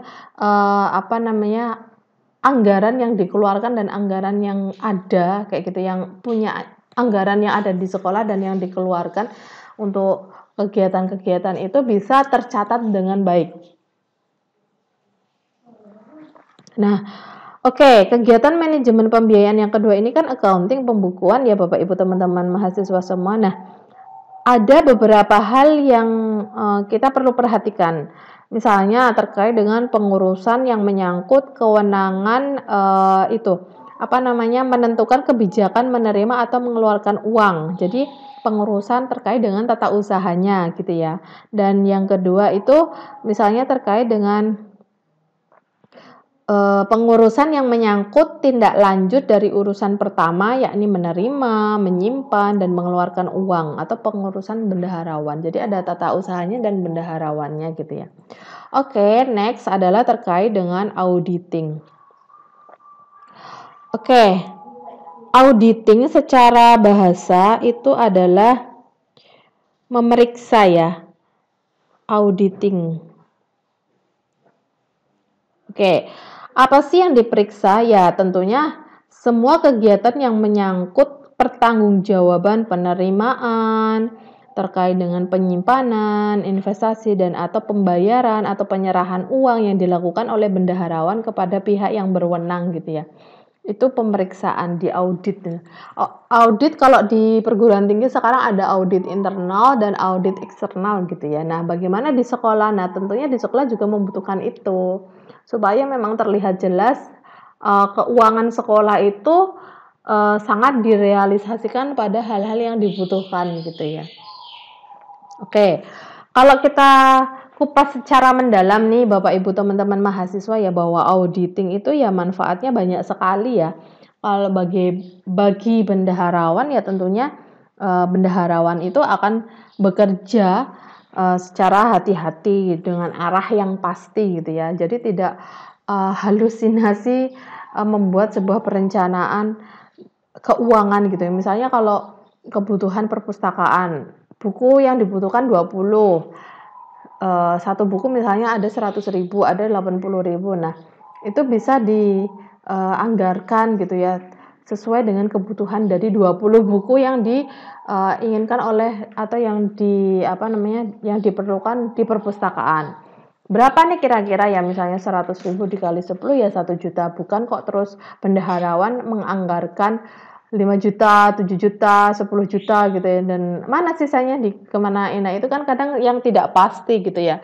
anggaran yang dikeluarkan dan anggaran yang ada kayak gitu, yang punya anggaran yang ada di sekolah dan yang dikeluarkan untuk kegiatan-kegiatan itu bisa tercatat dengan baik. Nah, oke, kegiatan manajemen pembiayaan yang kedua ini kan accounting, pembukuan ya Bapak Ibu teman-teman mahasiswa semua. Nah, ada beberapa hal yang kita perlu perhatikan. Misalnya terkait dengan pengurusan yang menyangkut kewenangan menentukan kebijakan menerima atau mengeluarkan uang. Jadi pengurusan terkait dengan tata usahanya gitu ya. Dan yang kedua itu misalnya terkait dengan pengurusan yang menyangkut tindak lanjut dari urusan pertama, yakni menerima, menyimpan, dan mengeluarkan uang atau pengurusan bendaharawan. Jadi ada tata usahanya dan bendaharawannya gitu ya. Oke, next adalah terkait dengan auditing. Oke, auditing secara bahasa itu adalah memeriksa ya, auditing. Oke. Apa sih yang diperiksa? Ya, tentunya semua kegiatan yang menyangkut pertanggungjawaban penerimaan, terkait dengan penyimpanan, investasi, dan atau pembayaran atau penyerahan uang yang dilakukan oleh bendaharawan kepada pihak yang berwenang gitu ya. Itu pemeriksaan di audit. Audit kalau di perguruan tinggi sekarang ada audit internal dan audit eksternal gitu ya. Nah, bagaimana di sekolah? Nah, tentunya di sekolah juga membutuhkan itu. Supaya memang terlihat jelas keuangan sekolah itu sangat direalisasikan pada hal-hal yang dibutuhkan gitu ya. Oke, kalau kita kupas secara mendalam nih Bapak Ibu teman-teman mahasiswa ya, bahwa auditing itu ya manfaatnya banyak sekali ya. Kalau bagi bendaharawan ya tentunya bendaharawan itu akan bekerja secara hati-hati dengan arah yang pasti gitu ya. Jadi tidak halusinasi membuat sebuah perencanaan keuangan gitu ya. Misalnya kalau kebutuhan perpustakaan, buku yang dibutuhkan 20, satu buku misalnya ada 100.000, ada 80.000. Nah, itu bisa dianggarkan gitu ya, sesuai dengan kebutuhan dari 20 buku yang diinginkan oleh atau yang diperlukan di perpustakaan. Berapa nih kira-kira ya, misalnya 100.000 dikali 10 ya 1 juta. Bukan kok terus bendaharawan menganggarkan 5 juta, 7 juta, 10 juta gitu ya, dan mana sisanya dikemanain. Nah, itu kan kadang yang tidak pasti gitu ya.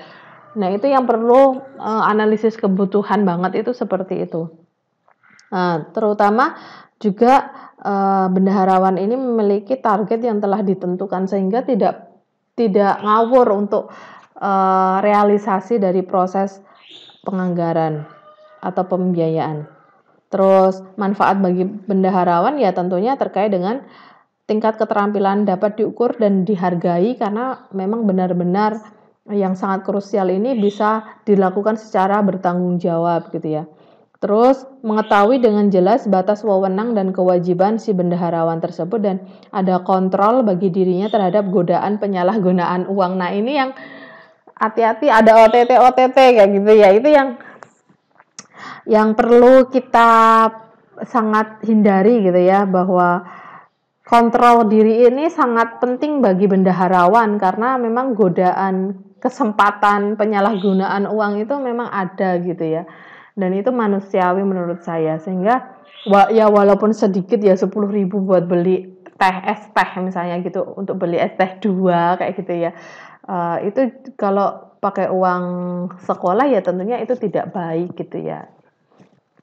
Nah, itu yang perlu analisis kebutuhan banget itu seperti itu. Nah, terutama juga bendaharawan ini memiliki target yang telah ditentukan sehingga tidak ngawur untuk realisasi dari proses penganggaran atau pembiayaan. Terus manfaat bagi bendaharawan ya tentunya terkait dengan tingkat keterampilan dapat diukur dan dihargai karena memang benar-benar yang sangat krusial ini bisa dilakukan secara bertanggung jawab gitu ya. Terus mengetahui dengan jelas batas wewenang dan kewajiban si bendaharawan tersebut dan ada kontrol bagi dirinya terhadap godaan penyalahgunaan uang. Nah, ini yang hati-hati, ada OTT kayak gitu ya. Itu yang perlu kita sangat hindari gitu ya, bahwa kontrol diri ini sangat penting bagi bendaharawan karena memang godaan kesempatan penyalahgunaan uang itu memang ada gitu ya, dan itu manusiawi menurut saya, sehingga ya walaupun sedikit ya 10.000 buat beli es teh misalnya gitu, untuk beli es teh 2 kayak gitu ya, itu kalau pakai uang sekolah ya tentunya itu tidak baik gitu ya.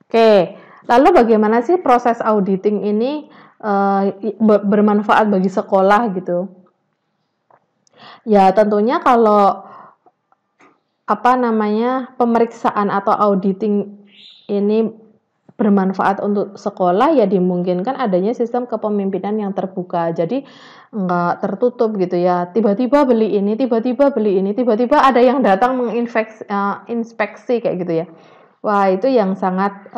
Oke, lalu bagaimana sih proses auditing ini bermanfaat bagi sekolah gitu? Ya tentunya kalau pemeriksaan atau auditing ini bermanfaat untuk sekolah ya dimungkinkan adanya sistem kepemimpinan yang terbuka. Jadi nggak tertutup gitu ya. Tiba-tiba beli ini, tiba-tiba beli ini, tiba-tiba ada yang datang inspeksi kayak gitu ya. Wah, itu yang sangat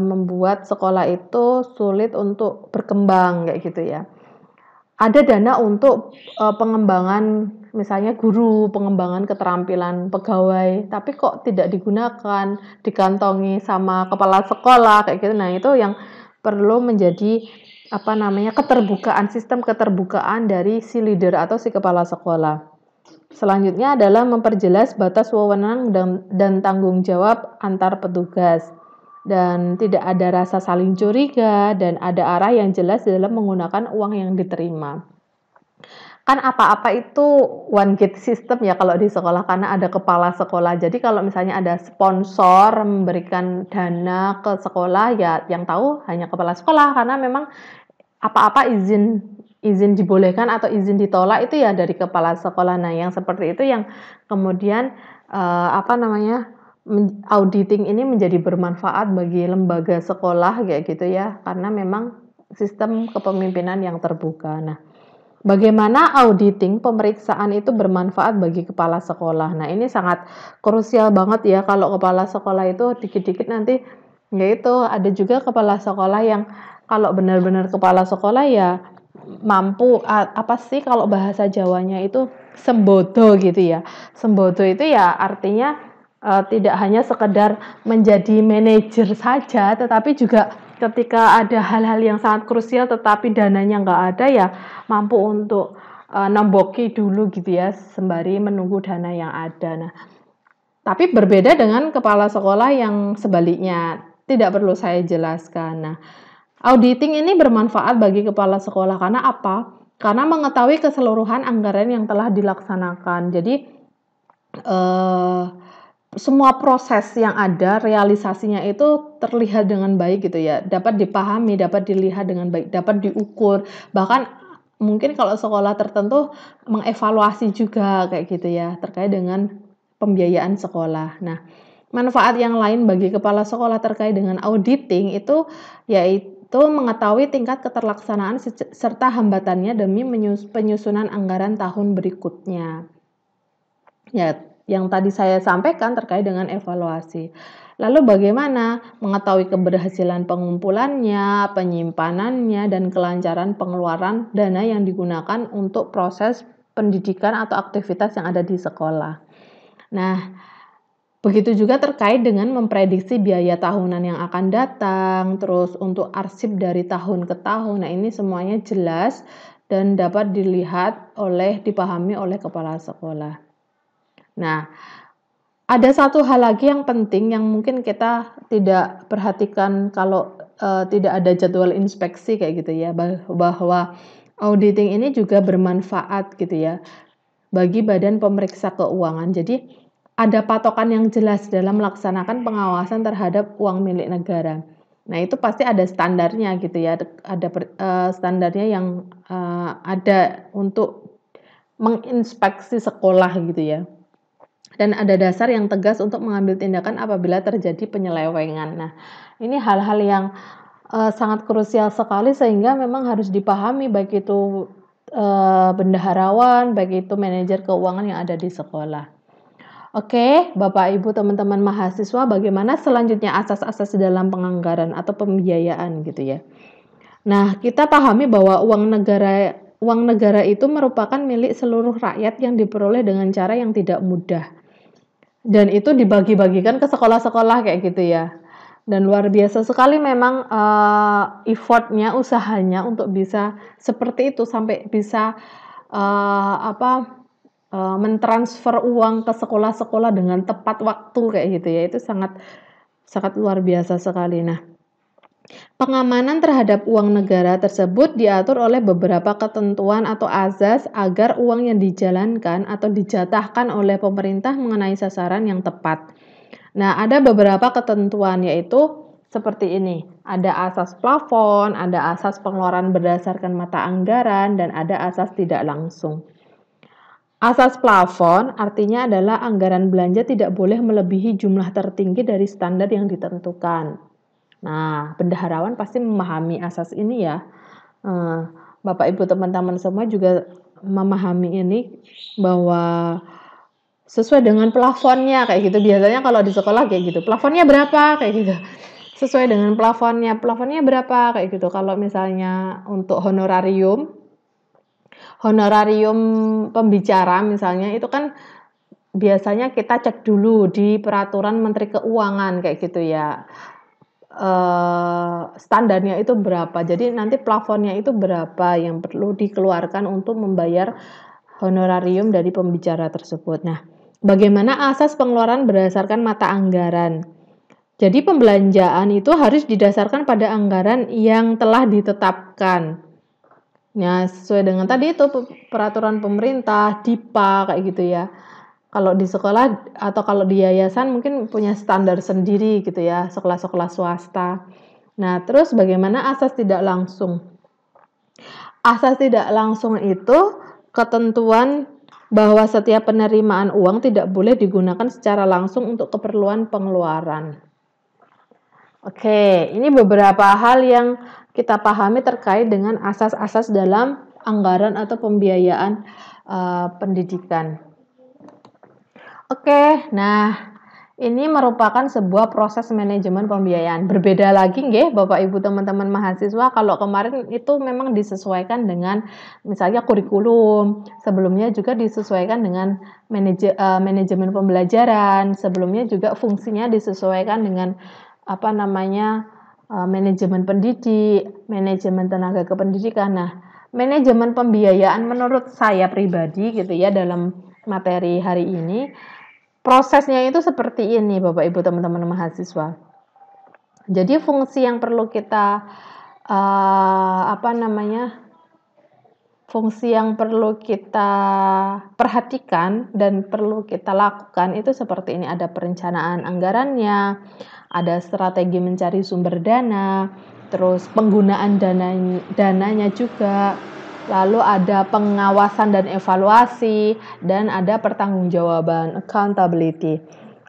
membuat sekolah itu sulit untuk berkembang kayak gitu ya. Ada dana untuk pengembangan misalnya guru, pengembangan keterampilan pegawai, tapi kok tidak digunakan, dikantongi sama kepala sekolah kayak gitu. Nah, itu yang perlu menjadi keterbukaan, sistem keterbukaan dari si leader atau si kepala sekolah. Selanjutnya adalah memperjelas batas wewenang dan tanggung jawab antar petugas, dan tidak ada rasa saling curiga dan ada arah yang jelas dalam menggunakan uang yang diterima. Kan apa-apa itu one gate system ya kalau di sekolah, karena ada kepala sekolah. Jadi kalau misalnya ada sponsor memberikan dana ke sekolah ya yang tahu hanya kepala sekolah, karena memang apa-apa izin dibolehkan atau izin ditolak itu ya dari kepala sekolah. Nah, yang seperti itu yang kemudian auditing ini menjadi bermanfaat bagi lembaga sekolah kayak gitu ya, karena memang sistem kepemimpinan yang terbuka. Nah, bagaimana auditing pemeriksaan itu bermanfaat bagi kepala sekolah? Nah, ini sangat krusial banget ya, kalau kepala sekolah itu dikit-dikit nanti yaitu ada juga kepala sekolah yang kalau benar-benar kepala sekolah ya mampu kalau bahasa Jawanya itu sembodo gitu ya. Sembodo itu ya artinya tidak hanya sekedar menjadi manajer saja, tetapi juga ketika ada hal-hal yang sangat krusial tetapi dananya nggak ada ya mampu untuk nemboki dulu gitu ya, sembari menunggu dana yang ada. Nah, tapi berbeda dengan kepala sekolah yang sebaliknya, tidak perlu saya jelaskan. Nah, auditing ini bermanfaat bagi kepala sekolah karena apa? Karena mengetahui keseluruhan anggaran yang telah dilaksanakan. Jadi semua proses yang ada, realisasinya itu terlihat dengan baik gitu ya, dapat dipahami, dapat dilihat dengan baik, dapat diukur, bahkan mungkin kalau sekolah tertentu mengevaluasi juga kayak gitu ya, terkait dengan pembiayaan sekolah. Nah, manfaat yang lain bagi kepala sekolah terkait dengan auditing itu yaitu mengetahui tingkat keterlaksanaan serta hambatannya demi penyusunan anggaran tahun berikutnya. Ya, yang tadi saya sampaikan terkait dengan evaluasi. Lalu bagaimana mengetahui keberhasilan pengumpulannya, penyimpanannya, dan kelancaran pengeluaran dana yang digunakan untuk proses pendidikan atau aktivitas yang ada di sekolah. Nah, begitu juga terkait dengan memprediksi biaya tahunan yang akan datang, terus untuk arsip dari tahun ke tahun. Nah, ini semuanya jelas dan dapat dipahami oleh kepala sekolah. Nah, Ada satu hal lagi yang penting yang mungkin kita tidak perhatikan kalau tidak ada jadwal inspeksi kayak gitu ya, bahwa auditing ini juga bermanfaat gitu ya bagi badan pemeriksa keuangan. Jadi ada patokan yang jelas dalam melaksanakan pengawasan terhadap uang milik negara. Nah, itu pasti ada standarnya gitu ya, ada standarnya yang ada untuk menginspeksi sekolah gitu ya. Dan ada dasar yang tegas untuk mengambil tindakan apabila terjadi penyelewengan. Nah, ini hal-hal yang sangat krusial sekali sehingga memang harus dipahami baik itu bendaharawan, baik itu manajer keuangan yang ada di sekolah. Oke, Bapak Ibu teman-teman mahasiswa, bagaimana selanjutnya asas-asas dalam penganggaran atau pembiayaan gitu ya. Nah, kita pahami bahwa uang negara itu merupakan milik seluruh rakyat yang diperoleh dengan cara yang tidak mudah. Dan itu dibagi-bagikan ke sekolah-sekolah kayak gitu ya. Dan luar biasa sekali memang effortnya, usahanya untuk bisa seperti itu sampai bisa mentransfer uang ke sekolah-sekolah dengan tepat waktu kayak gitu ya. Itu sangat sangat luar biasa sekali. Nah, pengamanan terhadap uang negara tersebut diatur oleh beberapa ketentuan atau azas agar uang yang dijalankan atau dijatahkan oleh pemerintah mengenai sasaran yang tepat. Nah, ada beberapa ketentuan yaitu seperti ini. Ada asas plafon, ada asas pengeluaran berdasarkan mata anggaran, dan ada asas tidak langsung. Asas plafon artinya adalah anggaran belanja tidak boleh melebihi jumlah tertinggi dari standar yang ditentukan. Nah, bendaharawan pasti memahami asas ini ya. Bapak Ibu teman-teman semua juga memahami ini bahwa sesuai dengan plafonnya kayak gitu. Biasanya kalau di sekolah kayak gitu. Plafonnya berapa kayak gitu. Sesuai dengan plafonnya. Plafonnya berapa kayak gitu. Kalau misalnya untuk honorarium pembicara misalnya itu kan biasanya kita cek dulu di peraturan Menteri Keuangan kayak gitu ya. Standarnya itu berapa. Jadi nanti plafonnya itu berapa yang perlu dikeluarkan untuk membayar honorarium dari pembicara tersebut. Nah, bagaimana asas pengeluaran berdasarkan mata anggaran? Jadi pembelanjaan itu harus didasarkan pada anggaran yang telah ditetapkan. Nah, sesuai dengan tadi itu peraturan pemerintah, DIPA kayak gitu ya. Kalau di sekolah atau kalau di yayasan mungkin punya standar sendiri gitu ya, sekolah-sekolah swasta. Nah, terus bagaimana asas tidak langsung? Asas tidak langsung itu ketentuan bahwa setiap penerimaan uang tidak boleh digunakan secara langsung untuk keperluan pengeluaran. Oke, ini beberapa hal yang kita pahami terkait dengan asas-asas dalam anggaran atau pembiayaan pendidikan. Oke, nah ini merupakan sebuah proses manajemen pembiayaan. Berbeda lagi nggih Bapak Ibu teman-teman mahasiswa, kalau kemarin itu memang disesuaikan dengan misalnya kurikulum, sebelumnya juga disesuaikan dengan manajemen pembelajaran, sebelumnya juga fungsinya disesuaikan dengan manajemen pendidik, manajemen tenaga kependidikan. Nah, manajemen pembiayaan menurut saya pribadi gitu ya dalam materi hari ini, prosesnya itu seperti ini Bapak Ibu teman-teman mahasiswa. Jadi fungsi yang perlu kita fungsi yang perlu kita perhatikan dan perlu kita lakukan itu seperti ini. Ada perencanaan anggarannya, ada strategi mencari sumber dana, terus penggunaan dananya juga, lalu ada pengawasan dan evaluasi, dan ada pertanggungjawaban, accountability.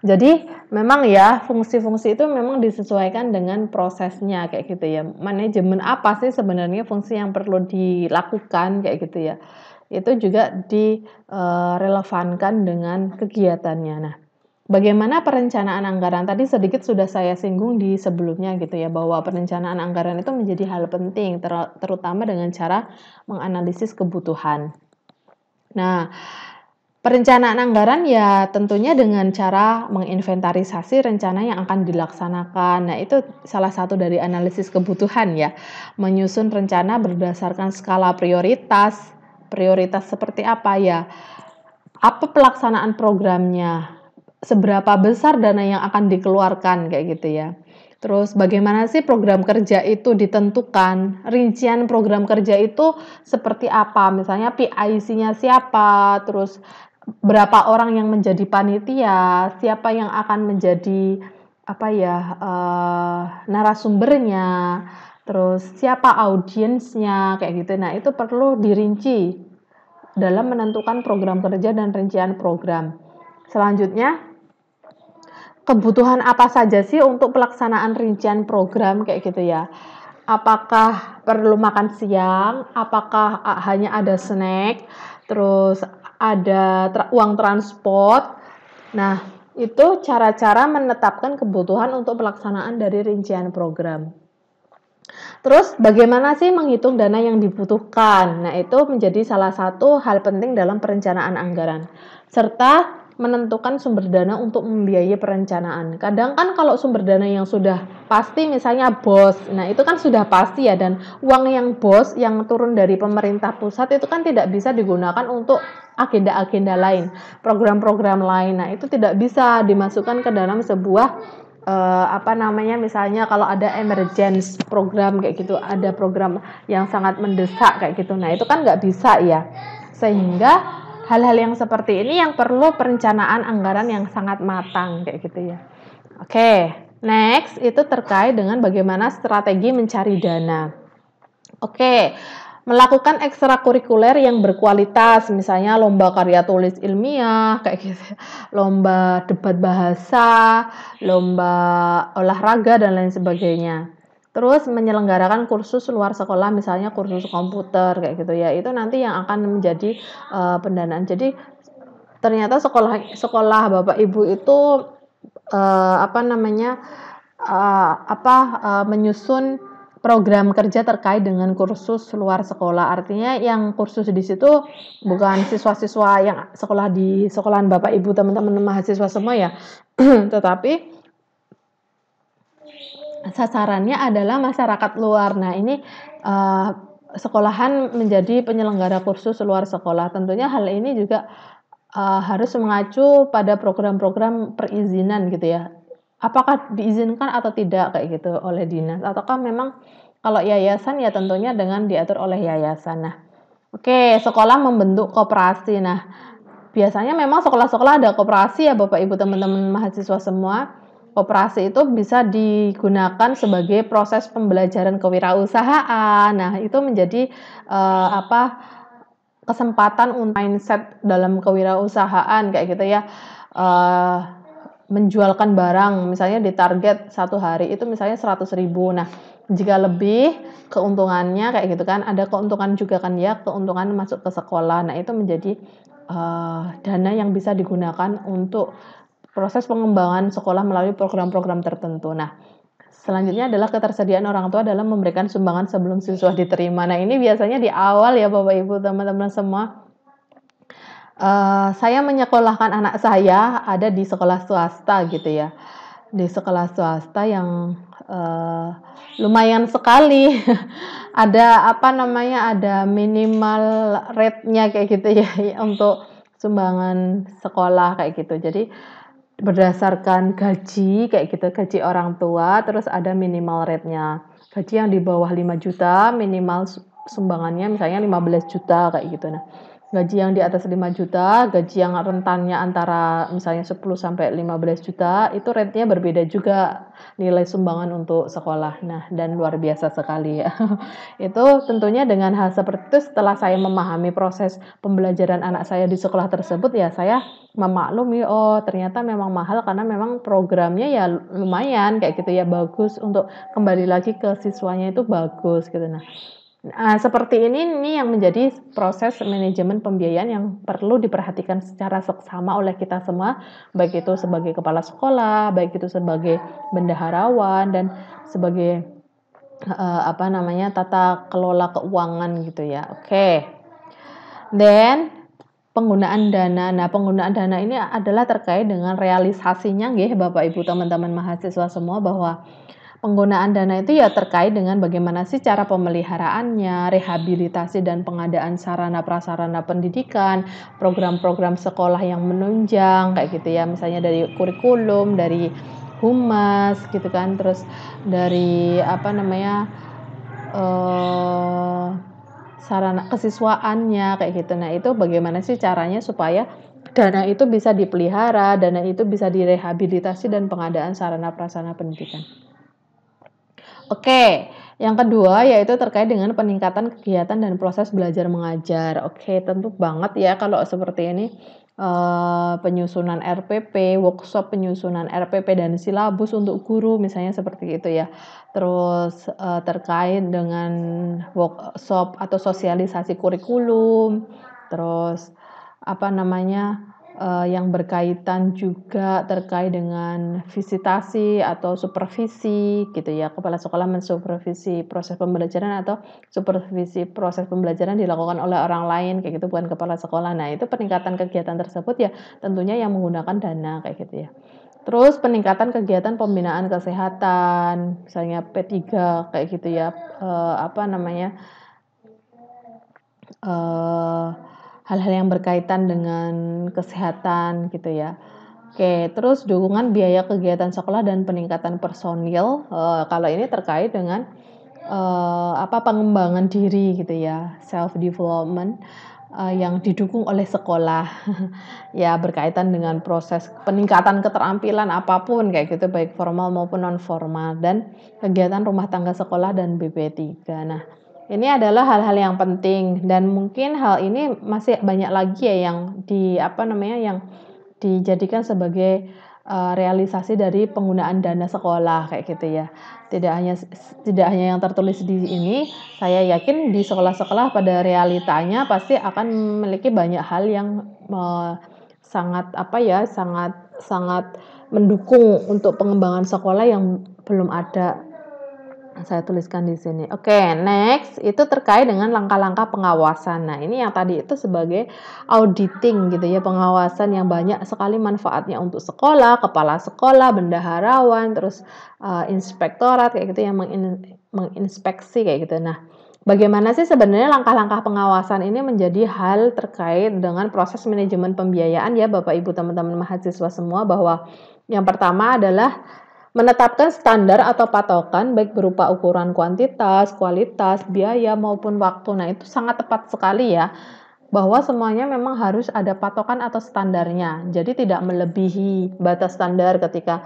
Jadi memang ya fungsi-fungsi itu memang disesuaikan dengan prosesnya kayak gitu ya. Manajemen apa sih sebenarnya fungsi yang perlu dilakukan kayak gitu ya. Itu juga direlevankan dengan kegiatannya. Nah, bagaimana perencanaan anggaran? Tadi sedikit sudah saya singgung di sebelumnya gitu ya, bahwa perencanaan anggaran itu menjadi hal penting, terutama dengan cara menganalisis kebutuhan. Nah, perencanaan anggaran ya tentunya dengan cara menginventarisasi rencana yang akan dilaksanakan. Nah, itu salah satu dari analisis kebutuhan ya. Menyusun rencana berdasarkan skala prioritas. Prioritas seperti apa ya? Apa pelaksanaan programnya? seberapa besar dana yang akan dikeluarkan kayak gitu ya. Terus bagaimana sih program kerja itu ditentukan? Rincian program kerja itu seperti apa? Misalnya PIC-nya siapa? Terus berapa orang yang menjadi panitia? Siapa yang akan menjadi apa ya, narasumbernya? Terus siapa audiensnya kayak gitu. Nah, itu perlu dirinci dalam menentukan program kerja dan rincian program. Selanjutnya, kebutuhan apa saja sih untuk pelaksanaan rincian program kayak gitu ya? Apakah perlu makan siang? Apakah hanya ada snack? Terus ada uang transport? Nah, itu cara-cara menetapkan kebutuhan untuk pelaksanaan dari rincian program. Terus bagaimana sih menghitung dana yang dibutuhkan? Nah, itu menjadi salah satu hal penting dalam perencanaan anggaran. Serta menentukan sumber dana untuk membiayai perencanaan. Kadang kan kalau sumber dana yang sudah pasti, misalnya BOS, nah itu kan sudah pasti ya, dan uang yang BOS yang turun dari pemerintah pusat itu kan tidak bisa digunakan untuk agenda-agenda lain, program-program lain. Nah, itu tidak bisa dimasukkan ke dalam sebuah misalnya kalau ada emergency program kayak gitu, ada program yang sangat mendesak kayak gitu, nah itu kan nggak bisa ya, sehingga hal-hal yang seperti ini yang perlu perencanaan anggaran yang sangat matang kayak gitu ya. Oke, next itu terkait dengan bagaimana strategi mencari dana. Oke, melakukan ekstrakurikuler yang berkualitas, misalnya lomba karya tulis ilmiah, kayak gitu, lomba debat bahasa, lomba olahraga, dan lain sebagainya. Terus menyelenggarakan kursus luar sekolah, misalnya kursus komputer, kayak gitu ya. Itu nanti yang akan menjadi pendanaan. Jadi ternyata sekolah Bapak Ibu itu menyusun program kerja terkait dengan kursus luar sekolah. Artinya yang kursus di situ bukan siswa-siswa yang sekolah di sekolahan Bapak Ibu, teman-teman mahasiswa semua ya, tetapi sasarannya adalah masyarakat luar. Nah, ini sekolahan menjadi penyelenggara kursus luar sekolah. Tentunya hal ini juga harus mengacu pada program-program perizinan gitu ya. Apakah diizinkan atau tidak kayak gitu oleh dinas, ataukah memang kalau yayasan ya tentunya dengan diatur oleh yayasan. Nah, oke, sekolah membentuk koperasi. Nah, biasanya memang sekolah-sekolah ada koperasi ya Bapak Ibu teman-teman mahasiswa semua. Koperasi itu bisa digunakan sebagai proses pembelajaran kewirausahaan. Nah, itu menjadi kesempatan untuk mindset dalam kewirausahaan kayak gitu ya. Menjualkan barang, misalnya di target satu hari itu misalnya 100.000. Nah, jika lebih keuntungannya kayak gitu kan, ada keuntungan juga kan ya, keuntungan masuk ke sekolah. Nah, itu menjadi dana yang bisa digunakan untuk proses pengembangan sekolah melalui program-program tertentu. Nah, selanjutnya adalah ketersediaan orang tua dalam memberikan sumbangan sebelum siswa diterima. Nah, ini biasanya di awal ya Bapak Ibu teman-teman semua. Saya menyekolahkan anak saya ada di sekolah swasta gitu ya. Di sekolah swasta yang lumayan sekali. Ada minimal rate-nya kayak gitu ya untuk sumbangan sekolah kayak gitu. Jadi berdasarkan gaji kayak gitu, gaji orang tua, terus ada minimal rate-nya. Gaji yang di bawah 5 juta minimal sumbangannya misalnya 15 juta kayak gitu. Nah, gaji yang di atas 5 juta, gaji yang rentannya antara misalnya 10 sampai 15 juta, itu rate-nya berbeda juga nilai sumbangan untuk sekolah. Nah, dan luar biasa sekali ya. Itu tentunya dengan hal seperti itu, setelah saya memahami proses pembelajaran anak saya di sekolah tersebut ya, saya memaklumi, oh ternyata memang mahal karena memang programnya ya lumayan kayak gitu ya, bagus untuk kembali lagi ke siswanya itu bagus gitu. Nah, seperti ini yang menjadi proses manajemen pembiayaan yang perlu diperhatikan secara seksama oleh kita semua, baik itu sebagai kepala sekolah, baik itu sebagai bendaharawan, dan sebagai tata kelola keuangan gitu ya. Oke. Dan penggunaan dana. Nah, penggunaan dana ini adalah terkait dengan realisasinya nggih Bapak Ibu teman-teman mahasiswa semua, bahwa Penggunaan dana itu ya terkait dengan bagaimana sih cara pemeliharaannya, rehabilitasi dan pengadaan sarana prasarana pendidikan, program-program sekolah yang menunjang kayak gitu ya. Misalnya dari kurikulum, dari humas gitu kan, terus dari apa namanya sarana kesiswaannya kayak gitu. Nah, itu bagaimana sih caranya supaya dana itu bisa dipelihara, dana itu bisa direhabilitasi dan pengadaan sarana prasarana pendidikan. Oke, yang kedua yaitu terkait dengan peningkatan kegiatan dan proses belajar mengajar. Oke, tentu banget ya kalau seperti ini penyusunan RPP, workshop penyusunan RPP dan silabus untuk guru misalnya seperti itu ya. Terus terkait dengan workshop atau sosialisasi kurikulum, terus apa namanya yang berkaitan juga terkait dengan visitasi atau supervisi gitu ya. Kepala sekolah mensupervisi proses pembelajaran atau supervisi proses pembelajaran dilakukan oleh orang lain kayak gitu, bukan kepala sekolah. Nah, itu peningkatan kegiatan tersebut ya tentunya yang menggunakan dana kayak gitu ya. Terus peningkatan kegiatan pembinaan kesehatan, misalnya P3 kayak gitu ya. Apa namanya? Hal-hal yang berkaitan dengan kesehatan gitu ya. Oke, terus dukungan biaya kegiatan sekolah dan peningkatan personil, kalau ini terkait dengan pengembangan diri gitu ya, self development yang didukung oleh sekolah. Ya, berkaitan dengan proses peningkatan keterampilan apapun kayak gitu, baik formal maupun non formal, dan kegiatan rumah tangga sekolah dan BP3. Nah, ini adalah hal-hal yang penting dan mungkin hal ini masih banyak lagi ya yang yang dijadikan sebagai realisasi dari penggunaan dana sekolah kayak gitu ya. Tidak hanya yang tertulis di ini, saya yakin di sekolah-sekolah pada realitanya pasti akan memiliki banyak hal yang sangat sangat sangat mendukung untuk pengembangan sekolah yang belum ada. Saya tuliskan di sini. Oke, next itu terkait dengan langkah-langkah pengawasan. Nah, ini yang tadi itu sebagai auditing gitu ya, pengawasan yang banyak sekali manfaatnya untuk sekolah, kepala sekolah, bendaharawan, terus inspektorat kayak gitu yang menginspeksi kayak gitu. Nah, bagaimana sih sebenarnya langkah-langkah pengawasan ini menjadi hal terkait dengan proses manajemen pembiayaan ya Bapak Ibu teman-teman mahasiswa semua, bahwa yang pertama adalah menetapkan standar atau patokan baik berupa ukuran kuantitas, kualitas, biaya maupun waktu. Nah, itu sangat tepat sekali ya, bahwa semuanya memang harus ada patokan atau standarnya. Jadi tidak melebihi batas standar ketika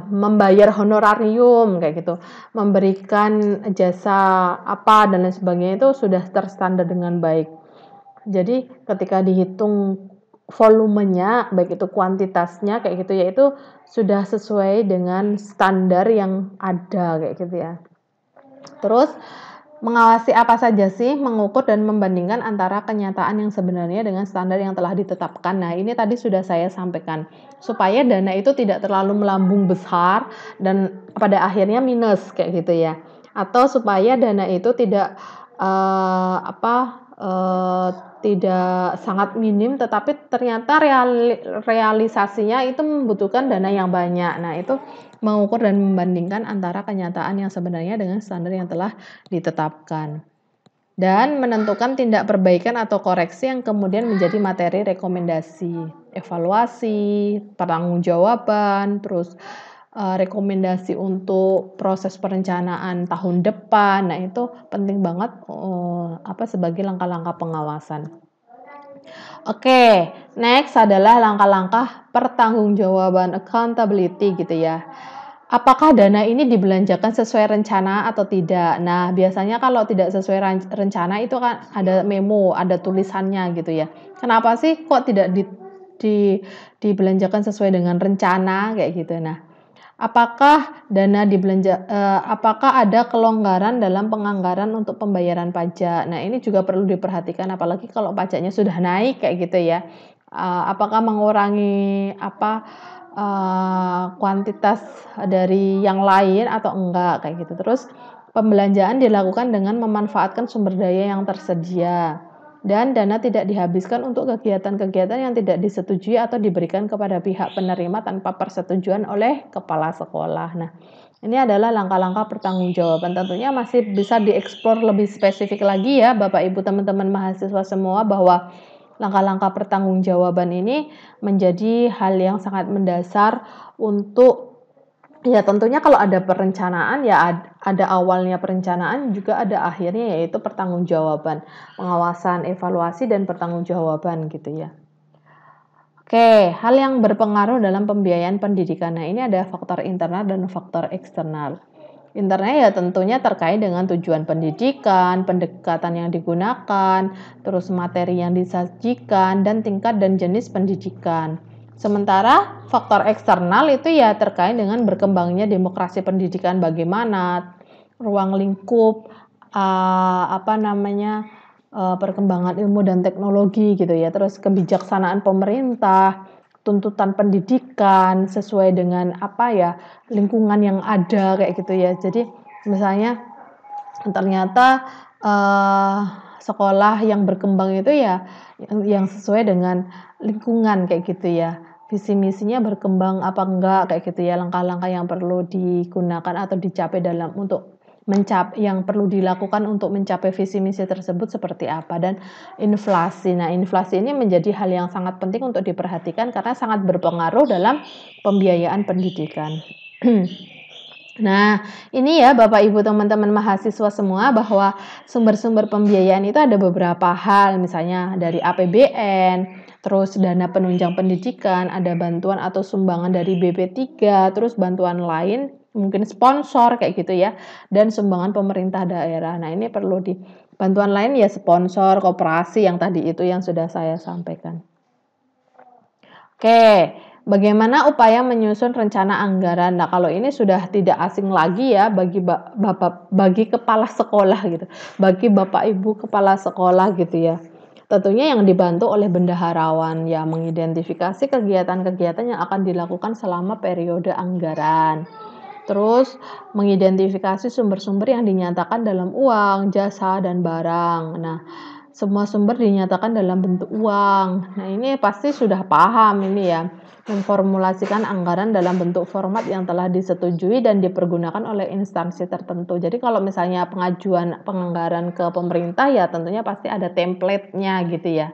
membayar honorarium kayak gitu, memberikan jasa apa dan lain sebagainya itu sudah terstandar dengan baik. Jadi ketika dihitung volumenya, baik itu kuantitasnya kayak gitu ya, itu sudah sesuai dengan standar yang ada kayak gitu ya. Terus mengawasi apa saja sih, mengukur dan membandingkan antara kenyataan yang sebenarnya dengan standar yang telah ditetapkan. Nah, ini tadi sudah saya sampaikan, supaya dana itu tidak terlalu melambung besar dan pada akhirnya minus kayak gitu ya. Atau supaya dana itu tidak tidak sangat minim, tetapi ternyata realisasinya itu membutuhkan dana yang banyak. Nah, itu mengukur dan membandingkan antara kenyataan yang sebenarnya dengan standar yang telah ditetapkan. Dan menentukan tindak perbaikan atau koreksi yang kemudian menjadi materi rekomendasi, evaluasi, pertanggungjawaban, terus rekomendasi untuk proses perencanaan tahun depan. Nah, itu penting banget sebagai langkah-langkah pengawasan. Oke, next adalah langkah-langkah pertanggungjawaban, accountability gitu ya. Apakah dana ini dibelanjakan sesuai rencana atau tidak? Nah, biasanya kalau tidak sesuai rencana itu kan ada memo, ada tulisannya gitu ya. Kenapa sih kok tidak dibelanjakan sesuai dengan rencana kayak gitu. Nah, apakah apakah ada kelonggaran dalam penganggaran untuk pembayaran pajak? Nah, ini juga perlu diperhatikan apalagi kalau pajaknya sudah naik kayak gitu ya. Apakah mengurangi kuantitas dari yang lain atau enggak kayak gitu. Terus pembelanjaan dilakukan dengan memanfaatkan sumber daya yang tersedia. dan dana tidak dihabiskan untuk kegiatan-kegiatan yang tidak disetujui atau diberikan kepada pihak penerima tanpa persetujuan oleh kepala sekolah. Nah, ini adalah langkah-langkah pertanggungjawaban. Tentunya masih bisa dieksplor lebih spesifik lagi ya, Bapak Ibu teman-teman mahasiswa semua, bahwa langkah-langkah pertanggungjawaban ini menjadi hal yang sangat mendasar untuk, ya tentunya kalau ada perencanaan ya ada awalnya perencanaan, juga ada akhirnya, yaitu pertanggungjawaban, pengawasan, evaluasi, dan pertanggungjawaban gitu ya. Oke, hal yang berpengaruh dalam pembiayaan pendidikan. Nah, ini ada faktor internal dan faktor eksternal. Internal ya tentunya terkait dengan tujuan pendidikan, pendekatan yang digunakan, terus materi yang disajikan, dan tingkat dan jenis pendidikan. Sementara faktor eksternal itu ya terkait dengan berkembangnya demokrasi pendidikan, bagaimana ruang lingkup, perkembangan ilmu dan teknologi gitu ya, terus kebijaksanaan pemerintah, tuntutan pendidikan sesuai dengan lingkungan yang ada kayak gitu ya. Jadi misalnya ternyata sekolah yang berkembang itu ya yang sesuai dengan lingkungan kayak gitu ya. Visi misinya berkembang apa enggak kayak gitu ya. Langkah-langkah yang perlu digunakan atau dicapai yang perlu dilakukan untuk mencapai visi misi tersebut seperti apa, dan inflasi. Nah, inflasi ini menjadi hal yang sangat penting untuk diperhatikan karena sangat berpengaruh dalam pembiayaan pendidikan. Nah, ini ya Bapak Ibu teman-teman mahasiswa semua, bahwa sumber-sumber pembiayaan itu ada beberapa hal, misalnya dari APBN, terus dana penunjang pendidikan, ada bantuan atau sumbangan dari BP3, terus bantuan lain, mungkin sponsor kayak gitu ya, dan sumbangan pemerintah daerah. Nah, ini perlu bantuan lain ya sponsor, koperasi yang tadi itu yang sudah saya sampaikan. Oke, bagaimana upaya menyusun rencana anggaran? Nah, kalau ini sudah tidak asing lagi ya bagi kepala sekolah gitu, bagi Bapak Ibu kepala sekolah gitu ya. Tentunya yang dibantu oleh bendaharawan ya, mengidentifikasi kegiatan-kegiatan yang akan dilakukan selama periode anggaran. Terus mengidentifikasi sumber-sumber yang dinyatakan dalam uang, jasa, dan barang. Nah, semua sumber dinyatakan dalam bentuk uang. Nah, ini pasti sudah paham ini ya. Memformulasikan anggaran dalam bentuk format yang telah disetujui dan dipergunakan oleh instansi tertentu. Jadi kalau misalnya pengajuan penganggaran ke pemerintah ya tentunya pasti ada template-nya gitu ya.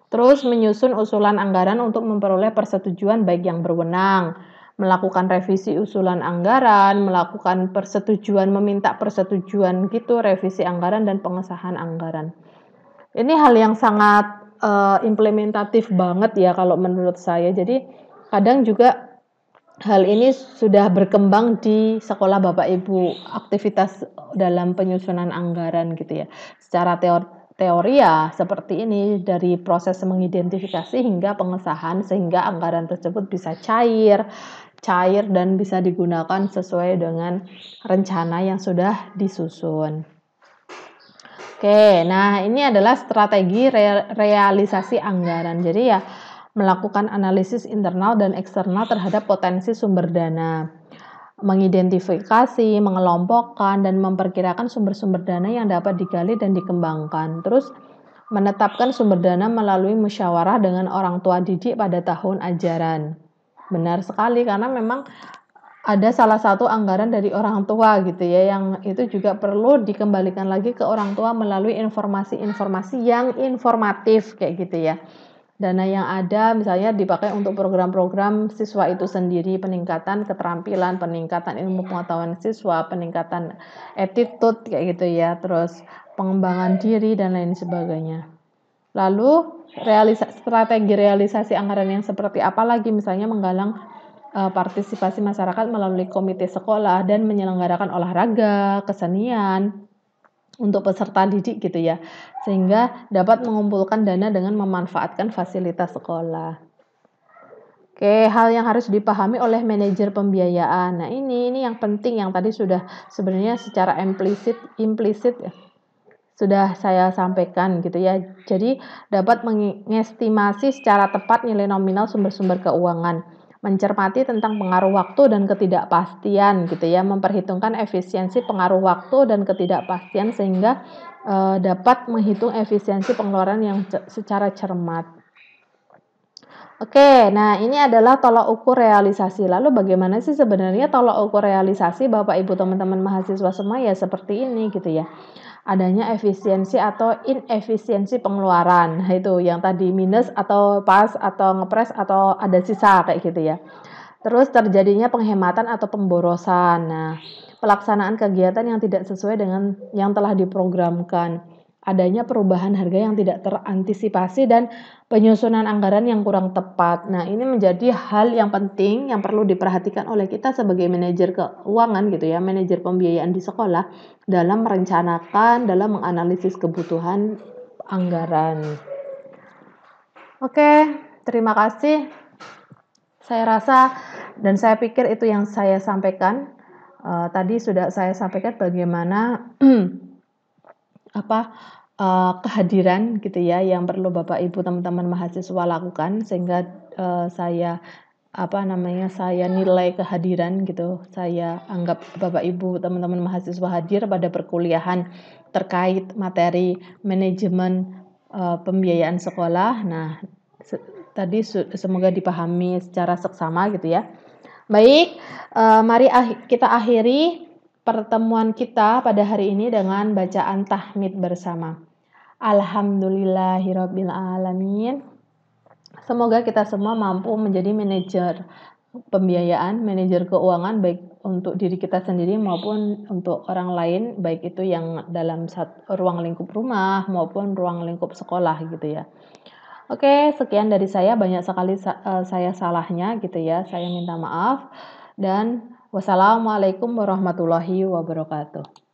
Terus menyusun usulan anggaran untuk memperoleh persetujuan baik yang berwenang, melakukan revisi usulan anggaran, melakukan persetujuan, meminta persetujuan gitu, revisi anggaran dan pengesahan anggaran. Ini hal yang sangat implementatif banget ya kalau menurut saya. Jadi kadang juga hal ini sudah berkembang di sekolah Bapak Ibu, aktivitas dalam penyusunan anggaran gitu ya. Secara teori ya seperti ini, dari proses mengidentifikasi hingga pengesahan, sehingga anggaran tersebut bisa cair dan bisa digunakan sesuai dengan rencana yang sudah disusun. Oke, nah ini adalah strategi realisasi anggaran. Jadi ya melakukan analisis internal dan eksternal terhadap potensi sumber dana, mengidentifikasi, mengelompokkan, dan memperkirakan sumber-sumber dana yang dapat digali dan dikembangkan. Terus menetapkan sumber dana melalui musyawarah dengan orang tua didik pada tahun ajaran. Benar sekali, karena memang ada salah satu anggaran dari orang tua gitu ya, yang itu juga perlu dikembalikan lagi ke orang tua melalui informasi-informasi yang informatif kayak gitu ya. Dana yang ada misalnya dipakai untuk program-program siswa itu sendiri, peningkatan keterampilan, peningkatan ilmu pengetahuan siswa, peningkatan attitude kayak gitu ya, terus pengembangan diri dan lain sebagainya. Lalu strategi realisasi anggaran yang seperti apa lagi, misalnya menggalang partisipasi masyarakat melalui komite sekolah dan menyelenggarakan olahraga, kesenian untuk peserta didik gitu ya, sehingga dapat mengumpulkan dana dengan memanfaatkan fasilitas sekolah. Oke, hal yang harus dipahami oleh manajer pembiayaan. Nah, ini yang penting, yang tadi sudah sebenarnya secara implisit ya, sudah saya sampaikan gitu ya. Jadi dapat mengestimasi secara tepat nilai nominal sumber-sumber keuangan, mencermati tentang pengaruh waktu dan ketidakpastian gitu ya, memperhitungkan efisiensi pengaruh waktu dan ketidakpastian sehingga dapat menghitung efisiensi pengeluaran yang secara cermat. Oke, nah ini adalah tolak ukur realisasi. Lalu bagaimana sih sebenarnya tolak ukur realisasi Bapak Ibu teman-teman mahasiswa semua? Ya seperti ini gitu ya. Adanya efisiensi atau inefisiensi pengeluaran. Nah, itu yang tadi minus atau pas atau ngepres atau ada sisa kayak gitu ya. Terus terjadinya penghematan atau pemborosan. Nah, pelaksanaan kegiatan yang tidak sesuai dengan yang telah diprogramkan. Adanya perubahan harga yang tidak terantisipasi dan penyusunan anggaran yang kurang tepat. Nah, ini menjadi hal yang penting yang perlu diperhatikan oleh kita sebagai manajer keuangan gitu ya, manajer pembiayaan di sekolah dalam merencanakan, dalam menganalisis kebutuhan anggaran. Oke, terima kasih. Saya rasa dan saya pikir itu yang saya sampaikan. Tadi sudah saya sampaikan bagaimana kehadiran gitu ya yang perlu Bapak Ibu teman-teman mahasiswa lakukan sehingga saya saya nilai kehadiran gitu. Saya anggap Bapak Ibu teman-teman mahasiswa hadir pada perkuliahan terkait materi manajemen pembiayaan sekolah. Nah, tadi semoga dipahami secara seksama gitu ya. Baik, mari kita akhiri pertemuan kita pada hari ini dengan bacaan tahmid bersama. Alhamdulillahirabbil alamin. Semoga kita semua mampu menjadi manajer pembiayaan, manajer keuangan baik untuk diri kita sendiri maupun untuk orang lain, baik itu yang dalam ruang lingkup rumah maupun ruang lingkup sekolah gitu ya. Oke, sekian dari saya, banyak sekali saya salahnya gitu ya. Saya minta maaf dan wassalamualaikum warahmatullahi wabarakatuh.